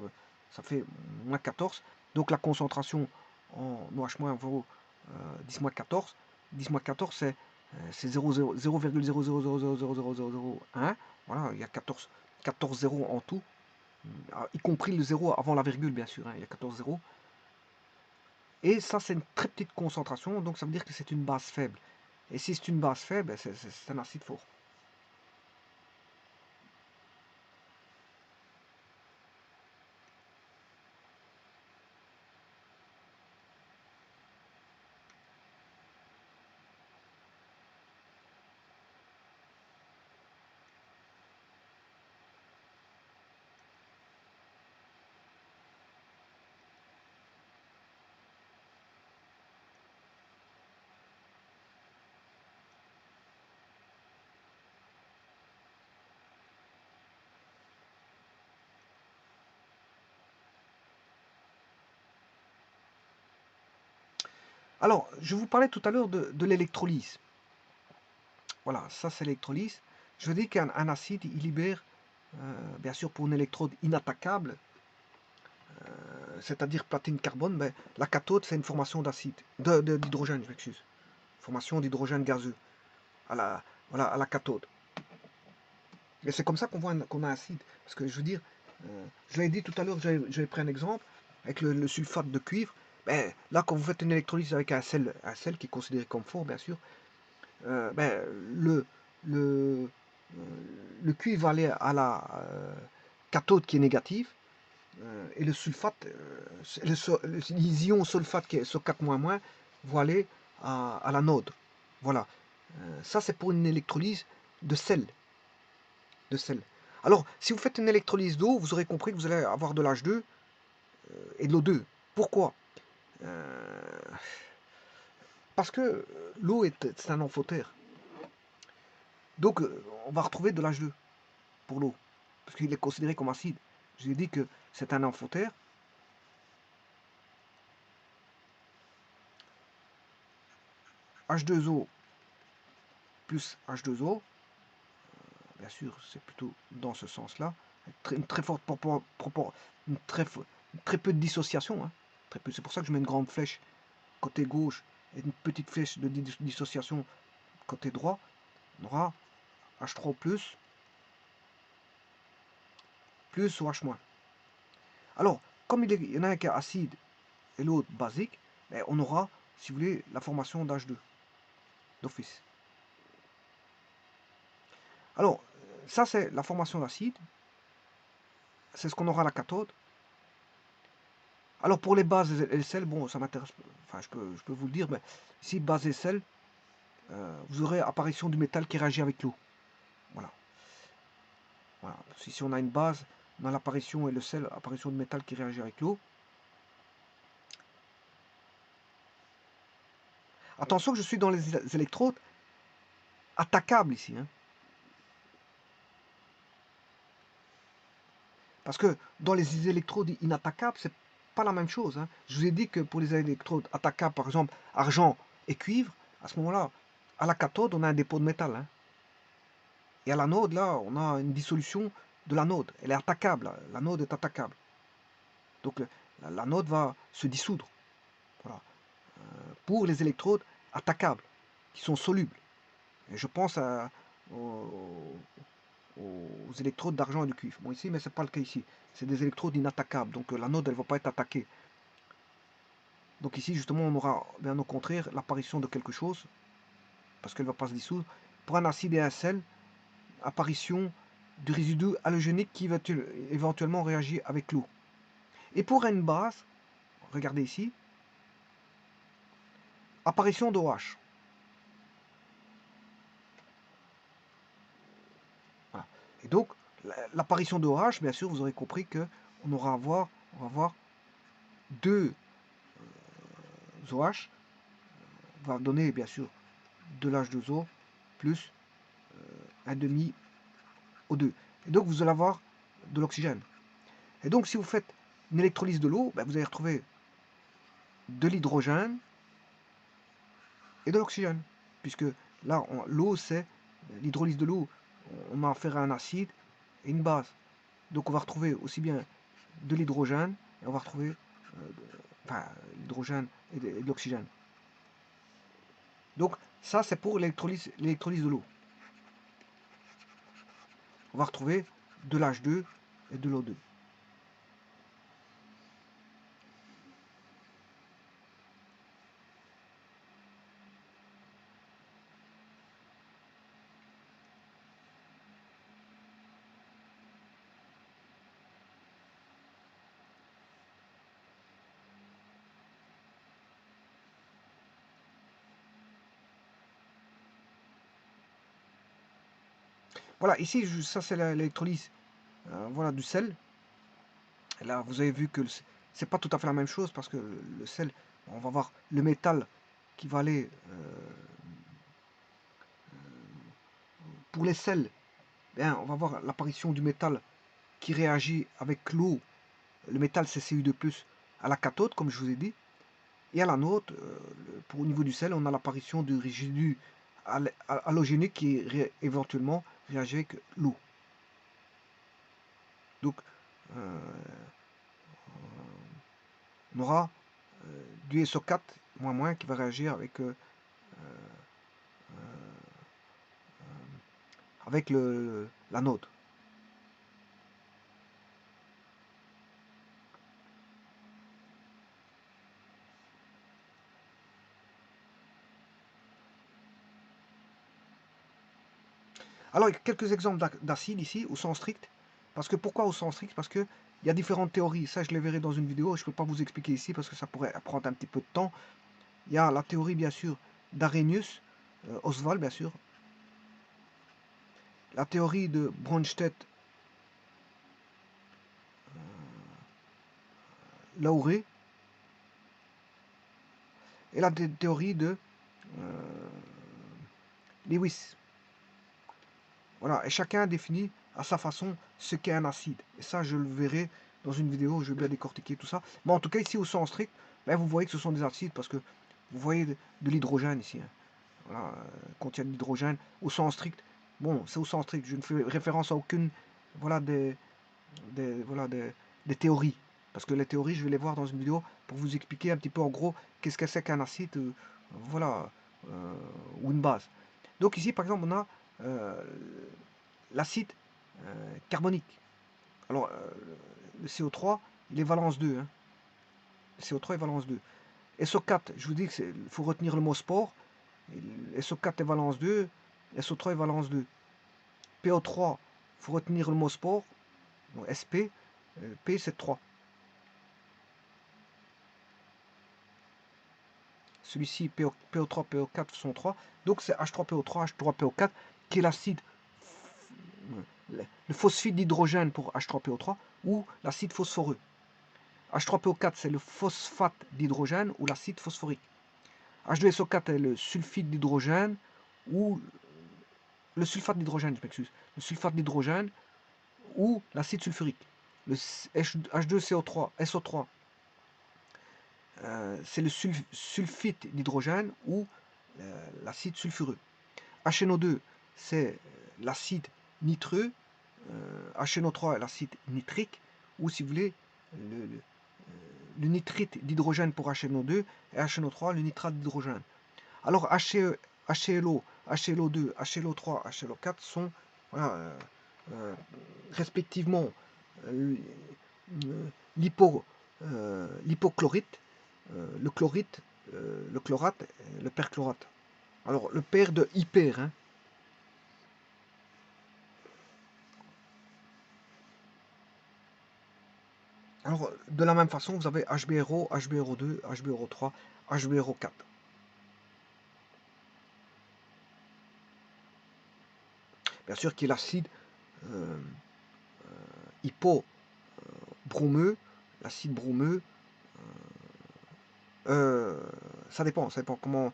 ça fait moins 14. Donc la concentration en OH- vaut 10 moins 14. 10 moins 14, c'est 0,000000001. Voilà, il y a 14 zéros en tout, y compris le 0 avant la virgule, bien sûr. Hein, il y a 14 zéros. Et ça, c'est une très petite concentration, donc ça veut dire que c'est une base faible. Et si c'est une base faible, c'est un acide fort. Alors, je vous parlais tout à l'heure de l'électrolyse. Voilà, ça c'est l'électrolyse. Je dis qu'un acide, il libère, bien sûr, pour une électrode inattaquable, c'est-à-dire platine-carbone, ben, la cathode, c'est une formation d'acide, d'hydrogène, je m'excuse. Formation d'hydrogène gazeux à la, voilà, à la cathode. Et c'est comme ça qu'on voit qu'on a un acide. Parce que je veux dire, je l'ai dit tout à l'heure, j'avais pris un exemple avec le sulfate de cuivre. Ben, là, quand vous faites une électrolyse avec un sel qui est considéré comme fort, bien sûr, ben, le, euh, le cuivre va aller à la cathode qui est négative, et le sulfate, les ions sulfate qui est sur 4 vont aller à l'anode. Voilà. Ça, c'est pour une électrolyse de sel. De sel. Alors, si vous faites une électrolyse d'eau, vous aurez compris que vous allez avoir de l'H2 et de l'O2. Pourquoi? Euh, Parce que l'eau c'est un amphotère. Donc, on va retrouver de l'H2 pour l'eau, parce qu'il est considéré comme acide. Je vous ai dit que c'est un amphotère. H2O plus H2O, bien sûr, c'est plutôt dans ce sens-là. Une très forte une très peu de dissociation. Hein. Très peu. C'est pour ça que je mets une grande flèche côté gauche et une petite flèche de dissociation côté droit. On aura H3 plus ou H-. Alors, comme il y en a un qui est acide et l'autre basique, ben, on aura, si vous voulez, la formation d'H2 d'office. Alors, ça c'est la formation d'acide. C'est ce qu'on aura à la cathode. Alors pour les bases et les sels, bon, ça m'intéresse. Enfin, je peux vous le dire, mais ici, base et sel, vous aurez apparition du métal qui réagit avec l'eau. Voilà. Voilà. Si on a une base, on a l'apparition et le sel, apparition de métal qui réagit avec l'eau. Attention que je suis dans les électrodes attaquables ici. Hein. Parce que dans les électrodes inattaquables, c'est pas la même chose. Hein. Je vous ai dit que pour les électrodes attaquables, par exemple, argent et cuivre, à ce moment-là, à la cathode, on a un dépôt de métal. Hein. Et à l'anode, là, on a une dissolution de l'anode. Elle est attaquable. L'anode est attaquable. Donc l'anode va se dissoudre. Voilà. Pour les électrodes attaquables, qui sont solubles. Et je pense aux électrodes d'argent et de cuivre. Bon, ici, mais ce n'est pas le cas ici. C'est des électrodes inattaquables. Donc l'anode, elle ne va pas être attaquée. Donc ici, justement, on aura, bien au contraire, l'apparition de quelque chose, parce qu'elle ne va pas se dissoudre. Pour un acide et un sel, apparition du résidu halogénique qui va éventuellement réagir avec l'eau. Et pour une base, regardez ici, apparition d'OH. Voilà. Et donc, l'apparition d'OH, bien sûr, vous aurez compris que on va avoir deux OH, va donner, bien sûr, de l'H2O plus un demi O2. Et donc, vous allez avoir de l'oxygène. Et donc, si vous faites une électrolyse de l'eau, ben, vous allez retrouver de l'hydrogène et de l'oxygène. Puisque là, l'eau, c'est l'hydrolyse de l'eau. On a affaire à un acide et une base. Donc, on va retrouver aussi bien de l'hydrogène et on va retrouver l'hydrogène et de l'oxygène. Donc, ça, c'est pour l'électrolyse de l'eau. On va retrouver de l'H2 et de l'O2. Voilà, ici, ça c'est l'électrolyse voilà, du sel. Et là, vous avez vu que c'est pas tout à fait la même chose parce que le sel, on va voir le métal qui va aller pour les sels. Bien, on va voir l'apparition du métal qui réagit avec l'eau. Le métal c'est Cu2+, à la cathode, comme je vous ai dit. Et à l'anode, au niveau du sel, on a l'apparition du résidu halogénique qui éventuellement réagit avec l'eau. Donc, on aura du SO4 qui va réagir avec l'anode. Alors, il y a quelques exemples d'acides ici, au sens strict. Parce que pourquoi au sens strict? Parce qu'il y a différentes théories. Ça, je les verrai dans une vidéo. Je ne peux pas vous expliquer ici parce que ça pourrait prendre un petit peu de temps. Il y a la théorie, bien sûr, d'Arrhenius, Oswald, bien sûr. La théorie de Bronsted, Lauré. Et la théorie de Lewis. Voilà, et chacun définit à sa façon ce qu'est un acide. Et ça, je le verrai dans une vidéo, je vais bien décortiquer tout ça. Mais en tout cas, ici, au sens strict, ben, vous voyez que ce sont des acides parce que vous voyez de l'hydrogène ici. Hein. Voilà, contient de l'hydrogène au sens strict. Bon, c'est au sens strict. Je ne fais référence à aucune voilà, des théories. Parce que les théories, je vais les voir dans une vidéo pour vous expliquer un petit peu en gros qu'est-ce que c'est qu'un acide voilà, ou une base. Donc ici, par exemple, on a l'acide carbonique. Alors, le CO3, il est valence 2. Hein. Le CO3 est valence 2. SO4, je vous dis qu'il faut retenir le mot sport. SO4 est valence 2, SO3 est valence 2. PO3, il faut retenir le mot sport. Donc SP, P c'est 3. Celui-ci, PO3, PO4 sont 3. Donc c'est H3PO3, H3PO4 qui est l'acide, le phosphide d'hydrogène pour H3PO3 ou l'acide phosphoreux. H3PO4 c'est le phosphate d'hydrogène ou l'acide phosphorique. H2SO4 est le sulfide d'hydrogène ou le sulfate d'hydrogène, je m'excuse. Le sulfate d'hydrogène ou l'acide sulfurique. Le H2CO3, SO3, c'est le sulfite d'hydrogène ou l'acide sulfureux. HNO2, c'est l'acide nitreux. HNO3, l'acide nitrique, ou si vous voulez, le nitrite d'hydrogène pour HNO2 et HNO3, le nitrate d'hydrogène. Alors HClO, HClO2, HClO3, HClO4 sont voilà, respectivement l'hypochlorite, le chlorite, le chlorate, le perchlorate. Alors le père de hyper, hein. Alors de la même façon, vous avez HBRO, HBRO2, HBRO3, HBRO4. Bien sûr qu'il y a l'acide hypobromeux, l'acide bromeux. Ça dépend comment.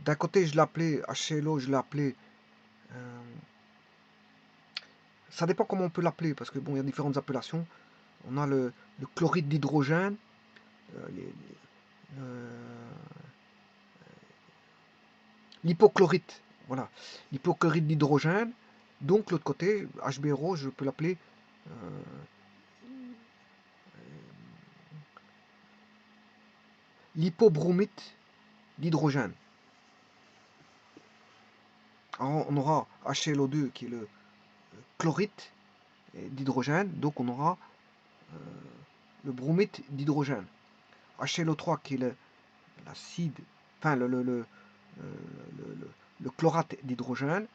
D'un côté, je l'appelais HClO, je l'appelais. Ça dépend comment on peut l'appeler, parce que bon, il y a différentes appellations. On a le chloride d'hydrogène, l'hypochlorite, voilà, l'hypochlorite d'hydrogène. Donc l'autre côté, HBRO, je peux l'appeler l'hypobromite d'hydrogène. Alors, on aura HClO2 qui est le chloride d'hydrogène, donc on aura le bromite d'hydrogène. HClO3 qui est l'acide, enfin le chlorate d'hydrogène,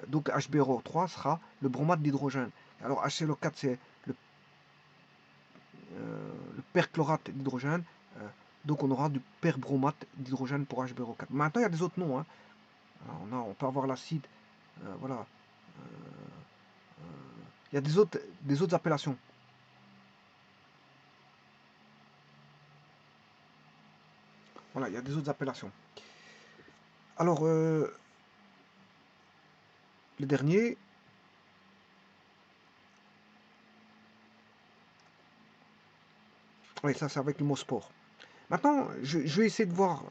donc HBRO3 sera le bromate d'hydrogène. Alors HClO4 c'est le perchlorate d'hydrogène, donc on aura du perbromate d'hydrogène pour HBRO4. Maintenant il y a des autres noms, hein. Alors, on peut avoir l'acide, voilà. Il y a des autres appellations. Voilà, il y a des autres appellations. Alors, le dernier, oui, ça c'est avec le mot sport. Maintenant, je vais essayer de voir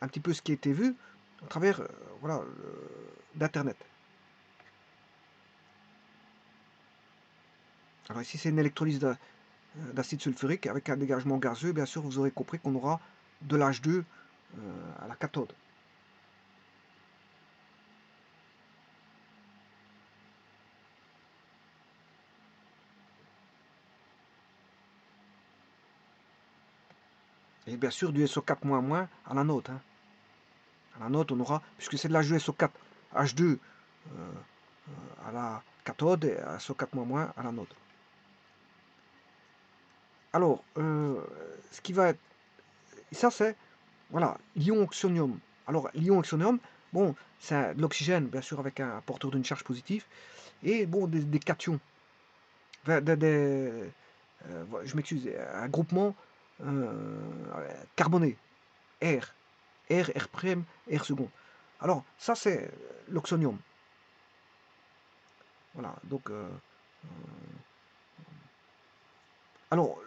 un petit peu ce qui a été vu à travers voilà, d'Internet. Alors ici, c'est une électrolyse d'acide sulfurique avec un dégagement gazeux. Bien sûr, vous aurez compris qu'on aura de l'H2 à la cathode. Et bien sûr, du SO4- à l'anode. Hein. À l'anode, on aura, puisque c'est de l'H2 SO4, H2 à la cathode et SO4- à l'anode. Alors, ce qui va être. Ça, c'est. Voilà, l'ion oxonium. Alors, l'ion oxonium, bon, c'est de l'oxygène, bien sûr, avec un porteur d'une charge positive, et bon, des cations. Enfin, je m'excuse, un groupement carboné, R, R', R second. Alors, ça, c'est l'oxonium. Voilà, donc. Alors,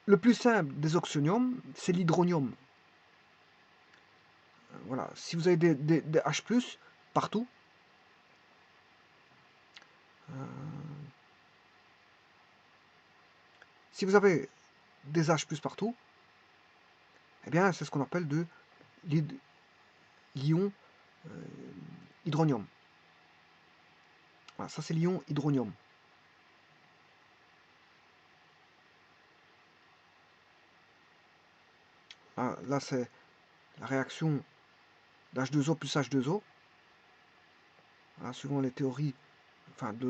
le plus simple des oxoniums, c'est l'hydronium. Voilà, si vous avez des H+, partout, si vous avez des H+, partout, eh bien, c'est ce qu'on appelle de l'ion hydronium. Voilà, ça c'est l'ion hydronium. Là, c'est la réaction d'H2O plus H2O. Voilà, suivant les théories enfin, de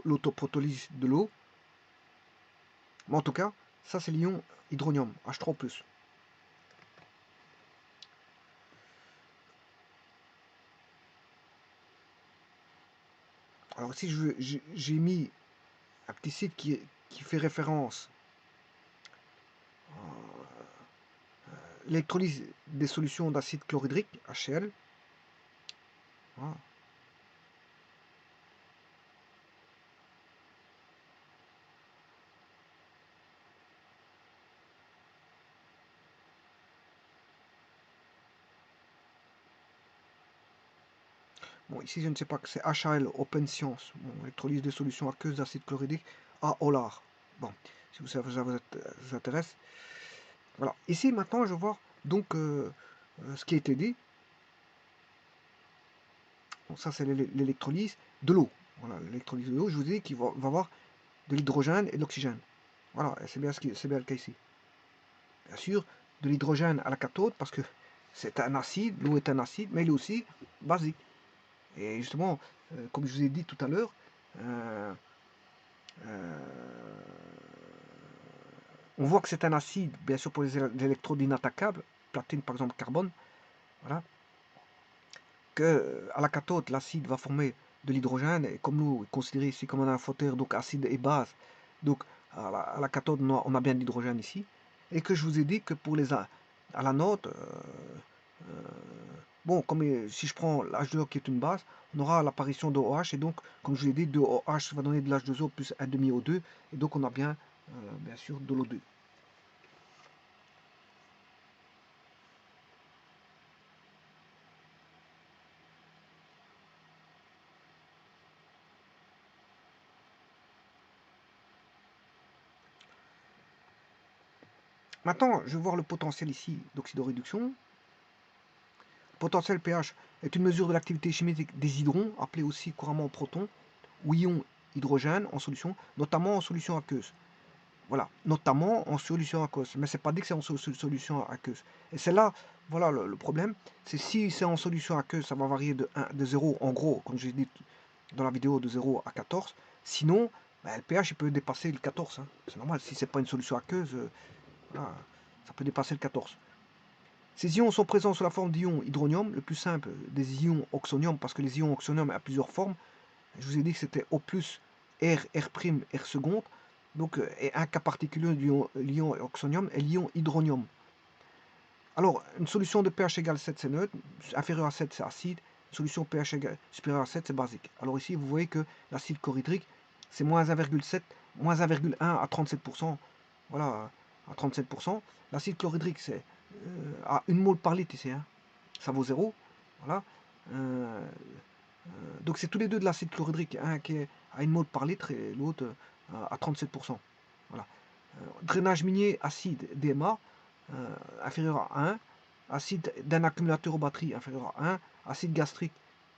l'autoprotolyse de l'eau. Mais en tout cas, ça c'est l'ion hydronium, H3+. Alors ici, j'ai mis un petit site qui fait référence à l'électrolyse des solutions d'acide chlorhydrique, HCl. Voilà. Bon, ici, je ne sais pas que c'est HAL Open Science. Bon, électrolyse de solutions aqueuses d'acide chlorhydrique à Olar. Bon, si ça vous intéresse. Voilà. Ici, maintenant, je vois donc ce qui a été dit. Bon, ça, c'est l'électrolyse de l'eau. Voilà, l'électrolyse de l'eau, je vous ai dit qu'il va avoir de l'hydrogène et de l'oxygène. Voilà, c'est bien, bien le cas ici. Bien sûr, de l'hydrogène à la cathode, parce que c'est un acide, l'eau est un acide, mais il est aussi basique. Et justement, comme je vous ai dit tout à l'heure, euh, euh, on voit que c'est un acide, bien sûr pour les électrodes inattaquables, platine par exemple, carbone, voilà, que à la cathode, l'acide va former de l'hydrogène, et comme nous, considéré ici comme un amphoter, donc acide et base, donc à la cathode, on a bien de l'hydrogène ici, et que je vous ai dit que pour les à l'anode, bon, comme si je prends l'H2O qui est une base, on aura l'apparition de OH, et donc, comme je l'ai dit, 2OH va donner de l'H2O plus 1,5O2, et donc on a bien sûr, de l'O2. Maintenant, je vais voir le potentiel ici d'oxydoréduction. Le potentiel pH est une mesure de l'activité chimique des hydrons, appelée aussi couramment protons, ou ions hydrogène en solution, notamment en solution aqueuse. Voilà, notamment en solution aqueuse. Mais c'est pas dit que c'est en solution aqueuse. Et c'est là, voilà le problème. C'est si c'est en solution aqueuse, ça va varier de 0, en gros, comme j'ai dit dans la vidéo, de 0 à 14. Sinon, ben, le pH il peut dépasser le 14. Hein. C'est normal, si c'est pas une solution aqueuse, voilà, ça peut dépasser le 14. Ces ions sont présents sous la forme d'ions hydronium, le plus simple des ions oxonium, parce que les ions oxonium ont plusieurs formes. Je vous ai dit que c'était O+, R, R', R seconde. Donc, et un cas particulier de l'ion oxonium est l'ion hydronium. Alors, une solution de pH égale 7, c'est neutre. Inférieur à 7, c'est acide. Une solution pH supérieur à 7, c'est basique. Alors ici, vous voyez que l'acide chlorhydrique, c'est moins 1,7, moins 1,1 à 37%. Voilà, à 37%. L'acide chlorhydrique, c'est à 1 mol par litre ici. Hein. Ça vaut 0. Voilà. Euh, donc c'est tous les deux de l'acide chlorhydrique, un qui est à 1 mol par litre et l'autre à 37%. Voilà. Drainage minier acide DMA inférieur à 1, acide d'un accumulateur aux batteries inférieur à 1, acide gastrique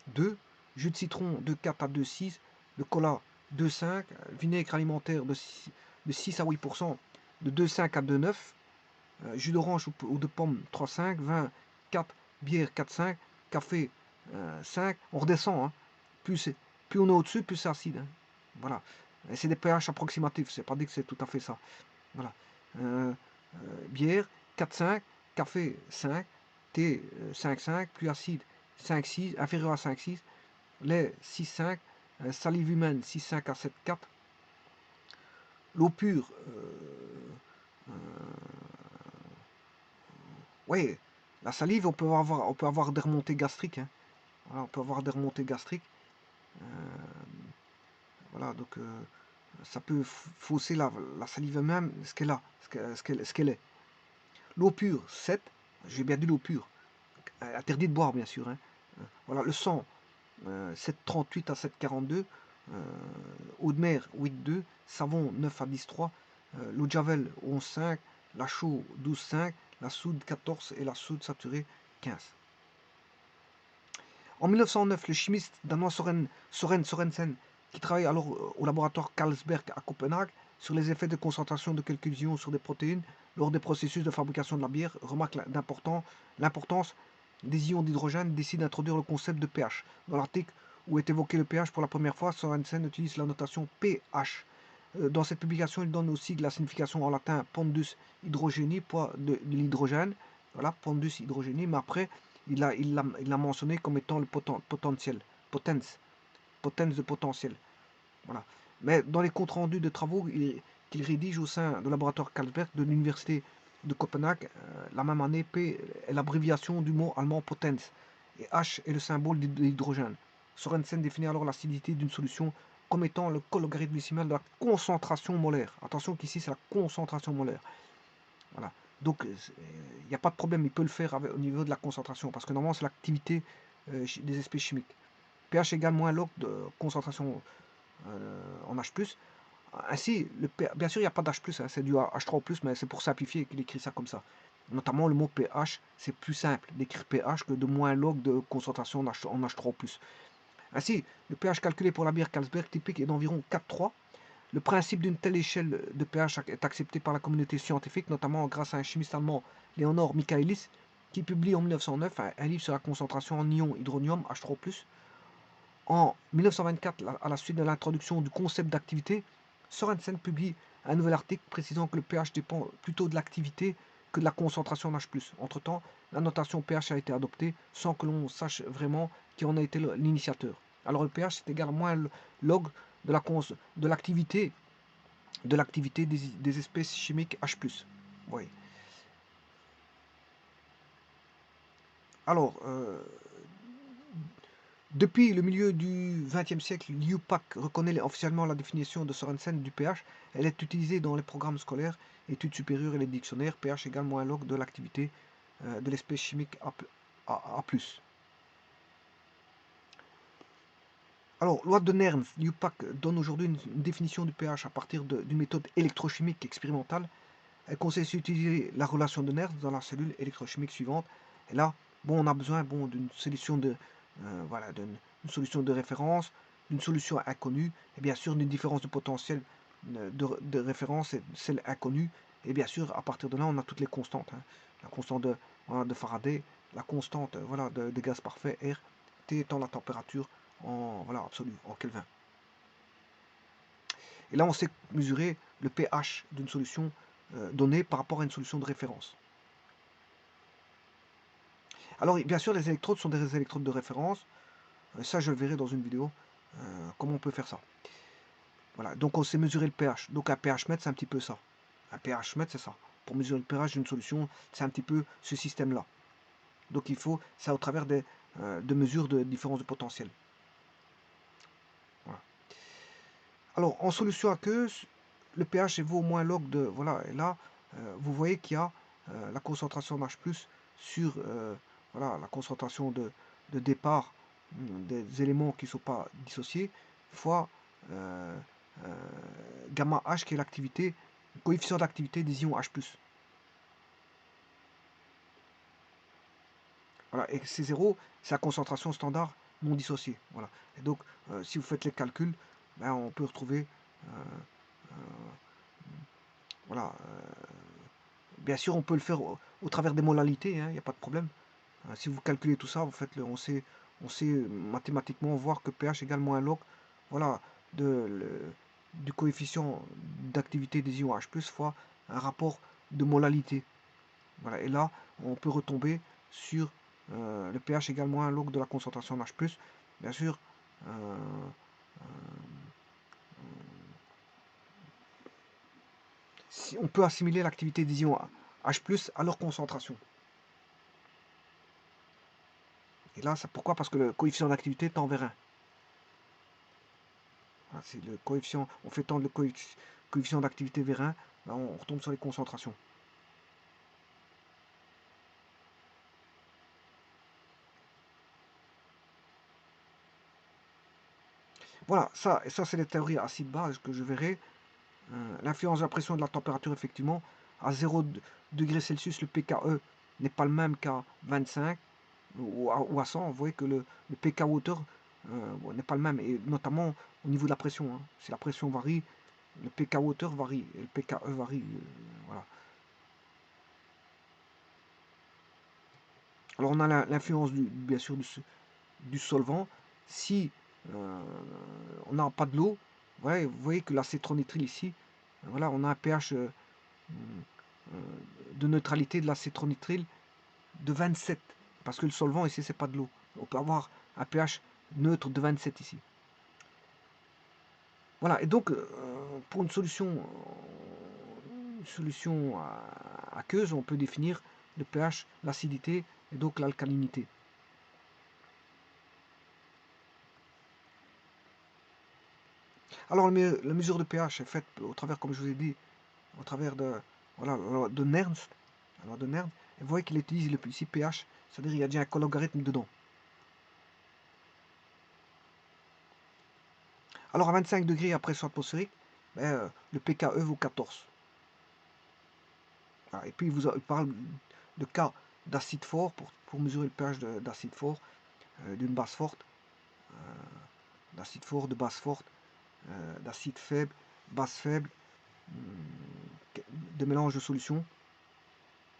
2, jus de citron de 4 à 2,6, de cola 2,5, vinaigre alimentaire de 6 à 8%, de 2,5 à 2,9, jus d'orange ou de pomme 3,5, vin 4, bière 4,5, café 5, on redescend, hein. plus on est au-dessus, plus c'est acide. Hein. Voilà. C'est des pH approximatifs, c'est pas dit que c'est tout à fait ça. Voilà. Bière 4,5, café 5, thé 5,5, plus acide 5,6, inférieur à 5,6, lait 6,5, salive humaine 6,5 à 7,4, l'eau pure, oui, la salive, on peut avoir des remontées gastriques. Hein. Voilà, on peut avoir des remontées gastriques. Euh, voilà, donc ça peut fausser la salive même, ce qu'elle a, ce qu'elle est. L'eau pure, 7, j'ai bien dit l'eau pure. Interdit de boire, bien sûr. Hein. Voilà, le sang, 7,38 à 7,42. Eau de mer, 8,2. Savon, 9 à 10,3. L'eau de Javel, 11,5. La chaux, 12,5. La soude, 14. Et la soude saturée, 15. En 1909, le chimiste danois Søren Sørensen, qui travaille alors au laboratoire Carlsberg à Copenhague, sur les effets de concentration de quelques ions sur des protéines lors des processus de fabrication de la bière, remarque l'importance des ions d'hydrogène et décide d'introduire le concept de pH. Dans l'article où est évoqué le pH pour la première fois, Sørensen utilise la notation pH. Dans cette publication, il donne aussi de la signification en latin pondus hydrogéni, poids de l'hydrogène. Voilà, pondus hydrogéni, mais après, il l'a mentionné comme étant le potentiel, potence de potentiel. Voilà. Mais dans les comptes rendus de travaux qu'il rédige au sein du laboratoire Carlsberg de l'université de Copenhague, la même année, P est l'abréviation du mot allemand potens et H est le symbole de l'hydrogène. Sorensen définit alors l'acidité d'une solution comme étant le cologarithme décimal de la concentration molaire. Attention qu'ici c'est la concentration molaire. Voilà. Donc il n'y a pas de problème, il peut le faire au niveau de la concentration, parce que normalement c'est l'activité des espèces chimiques. pH égale moins log de concentration en H+. Ainsi, bien sûr, il n'y a pas d'H+, hein, c'est du H3+, mais c'est pour simplifier qu'il écrit ça comme ça. Notamment le mot pH, c'est plus simple d'écrire pH que de moins log de concentration en H3+. Ainsi, le pH calculé pour la bière Carlsberg typique est d'environ 4,3. Le principe d'une telle échelle de pH est accepté par la communauté scientifique, notamment grâce à un chimiste allemand, Leonor Michaelis, qui publie en 1909 un livre sur la concentration en ion hydronium H3+. En 1924, à la suite de l'introduction du concept d'activité, Sorensen publie un nouvel article précisant que le pH dépend plutôt de l'activité que de la concentration en H+. Entre-temps, la notation pH a été adoptée sans que l'on sache vraiment qui en a été l'initiateur. Alors le pH c'est également un log de l'activité des espèces chimiques H+. Oui. Alors, depuis le milieu du XXe siècle, l'IUPAC reconnaît officiellement la définition de Sorensen du pH. Elle est utilisée dans les programmes scolaires, études supérieures et les dictionnaires. pH égale moins log de l'activité de l'espèce chimique A+. Alors, loi de Nernst, l'IUPAC donne aujourd'hui une définition du pH à partir d'une méthode électrochimique expérimentale. Elle conseille d'utiliser la relation de Nernst dans la cellule électrochimique suivante. Et là, bon, on a besoin d'une solution de voilà, d'une solution de référence, d'une solution inconnue, et bien sûr d'une différence de potentiel de référence, et celle inconnue. Et bien sûr, à partir de là, on a toutes les constantes. Hein. La constante de Faraday, la constante voilà, de gaz parfait, R, T étant la température en voilà, absolue, en Kelvin. Et là, on sait mesurer le pH d'une solution donnée par rapport à une solution de référence. Alors, bien sûr, les électrodes sont des électrodes de référence. Ça, je le verrai dans une vidéo. Comment on peut faire ça. Voilà, donc on sait mesurer le pH. Donc un pH mètre, c'est un petit peu ça. Un pH mètre, c'est ça. Pour mesurer le pH d'une solution, c'est un petit peu ce système-là. Donc il faut, ça au travers de mesures de différence de potentiel. Voilà. Alors, en solution aqueuse, le pH vaut au moins log de... Voilà, et là, vous voyez qu'il y a la concentration d'H+, sur voilà, la concentration de départ des éléments qui ne sont pas dissociés, fois gamma H qui est l'activité, le coefficient d'activité des ions H+. Voilà, et C0, c'est la concentration standard non dissociée. Voilà. Et donc, si vous faites les calculs, ben, on peut retrouver voilà. Bien sûr, on peut le faire au travers des molalités, il n'y a pas de problème. Si vous calculez tout ça, vous faites on sait mathématiquement voir que pH égale moins log voilà, du coefficient d'activité des ions H+, fois un rapport de molalité. Voilà, et là, on peut retomber sur le pH égale moins log de la concentration en H+. Bien sûr, si on peut assimiler l'activité des ions H+, à leur concentration. Et là, c'est pourquoi? Parce que le coefficient d'activité tend vers 1. Voilà, c'est le coefficient, on fait tendre le coefficient d'activité vers 1, ben on retombe sur les concentrations. Voilà, ça c'est les théories acide-base que je verrai. L'influence de la pression et de la température, effectivement, à 0 degré Celsius, le pKe n'est pas le même qu'à 25 ou à 100. Vous voyez que le pK water n'est pas le même, et notamment au niveau de la pression. Hein. Si la pression varie, le pK water varie, et le pKe varie. Voilà. Alors on a l'influence bien sûr du solvant. Si on n'a pas de l'eau, voilà, vous voyez que l'acétronitrile ici, voilà, on a un pH de neutralité de l'acétronitrile de 27. Parce que le solvant ici, c'est pas de l'eau. On peut avoir un pH neutre de 27 ici. Voilà, et donc pour une solution aqueuse, on peut définir le pH, l'acidité et donc l'alcalinité. Alors la mesure de pH est faite au travers, comme je vous ai dit, au travers de, voilà, de Nernst. Alors de Nernst, et vous voyez qu'il utilise le ici pH, c'est-à-dire qu'il y a déjà un logarithme dedans. Alors à 25 degrés à pression atmosphérique, ben, le pKe vaut 14. Voilà. Et puis il parle de cas d'acide fort pour mesurer le pH d'acide fort, d'une base forte, d'acide fort, de base forte, d'acide faible, base faible, de mélange de solutions,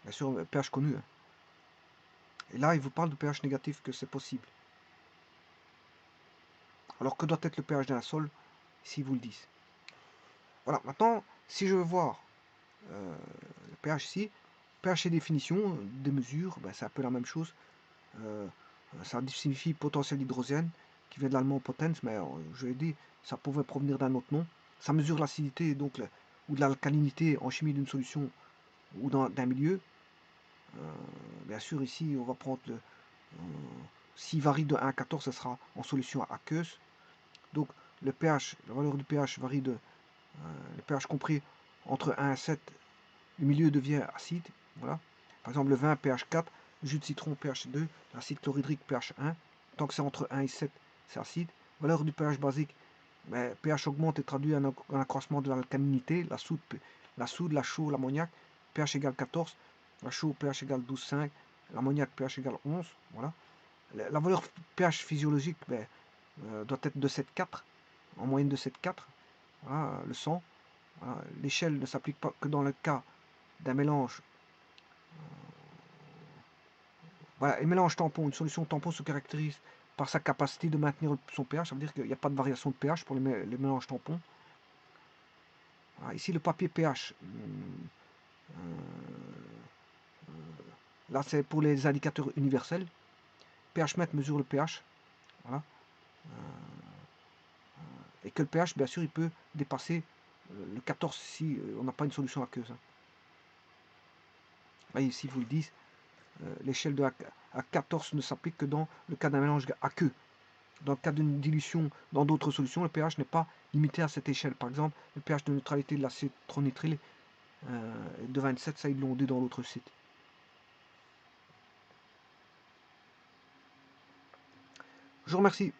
bien sûr pH connu. Hein. Et là il vous parle de pH négatif, que c'est possible. Alors que doit être le pH d'un sol, s'ils vous le disent. Voilà, maintenant, si je veux voir le pH ici, pH et définition, des mesures, ben, c'est un peu la même chose. Ça signifie potentiel d'hydrogène, qui vient de l'allemand potens, mais je l'ai dit, ça pouvait provenir d'un autre nom. Ça mesure l'acidité donc ou de l'alcalinité en chimie d'une solution ou d'un milieu. Bien sûr, ici, on va prendre s'il varie de 1 à 14, ce sera en solution aqueuse. Donc, le pH, la valeur du pH varie le pH compris entre 1 et 7, le milieu devient acide. Voilà. Par exemple, le vin pH 4, le jus de citron pH 2, l'acide chlorhydrique pH 1. Tant que c'est entre 1 et 7, c'est acide. Valeur du pH basique, ben, pH augmente et traduit un accroissement de l'alcalinité, la soude, la chaux, l'ammoniac, pH égale 14, la chaux pH égale 12,5, l'ammoniac pH égale 11. Voilà. La valeur pH physiologique ben, doit être de 7,4, en moyenne de 7,4. Voilà, le sang. Voilà. L'échelle ne s'applique pas que dans le cas d'un mélange. Voilà, un mélange tampon, une solution tampon se caractérise par sa capacité de maintenir son pH. Ça veut dire qu'il n'y a pas de variation de pH pour les mélanges tampons. Voilà, ici, le papier pH. Là, c'est pour les indicateurs universels. pH-mètre mesure le pH. Voilà. Et que le pH, bien sûr, il peut dépasser le 14 si on n'a pas une solution aqueuse. Hein. Là, ici, ils vous le disent. L'échelle de à 14 ne s'applique que dans le cas d'un mélange aqueux. Dans le cas d'une dilution dans d'autres solutions, le pH n'est pas limité à cette échelle. Par exemple, le pH de neutralité de l'acétronitrile est de 27, ça ils l'ont dit dans l'autre site. Je vous remercie.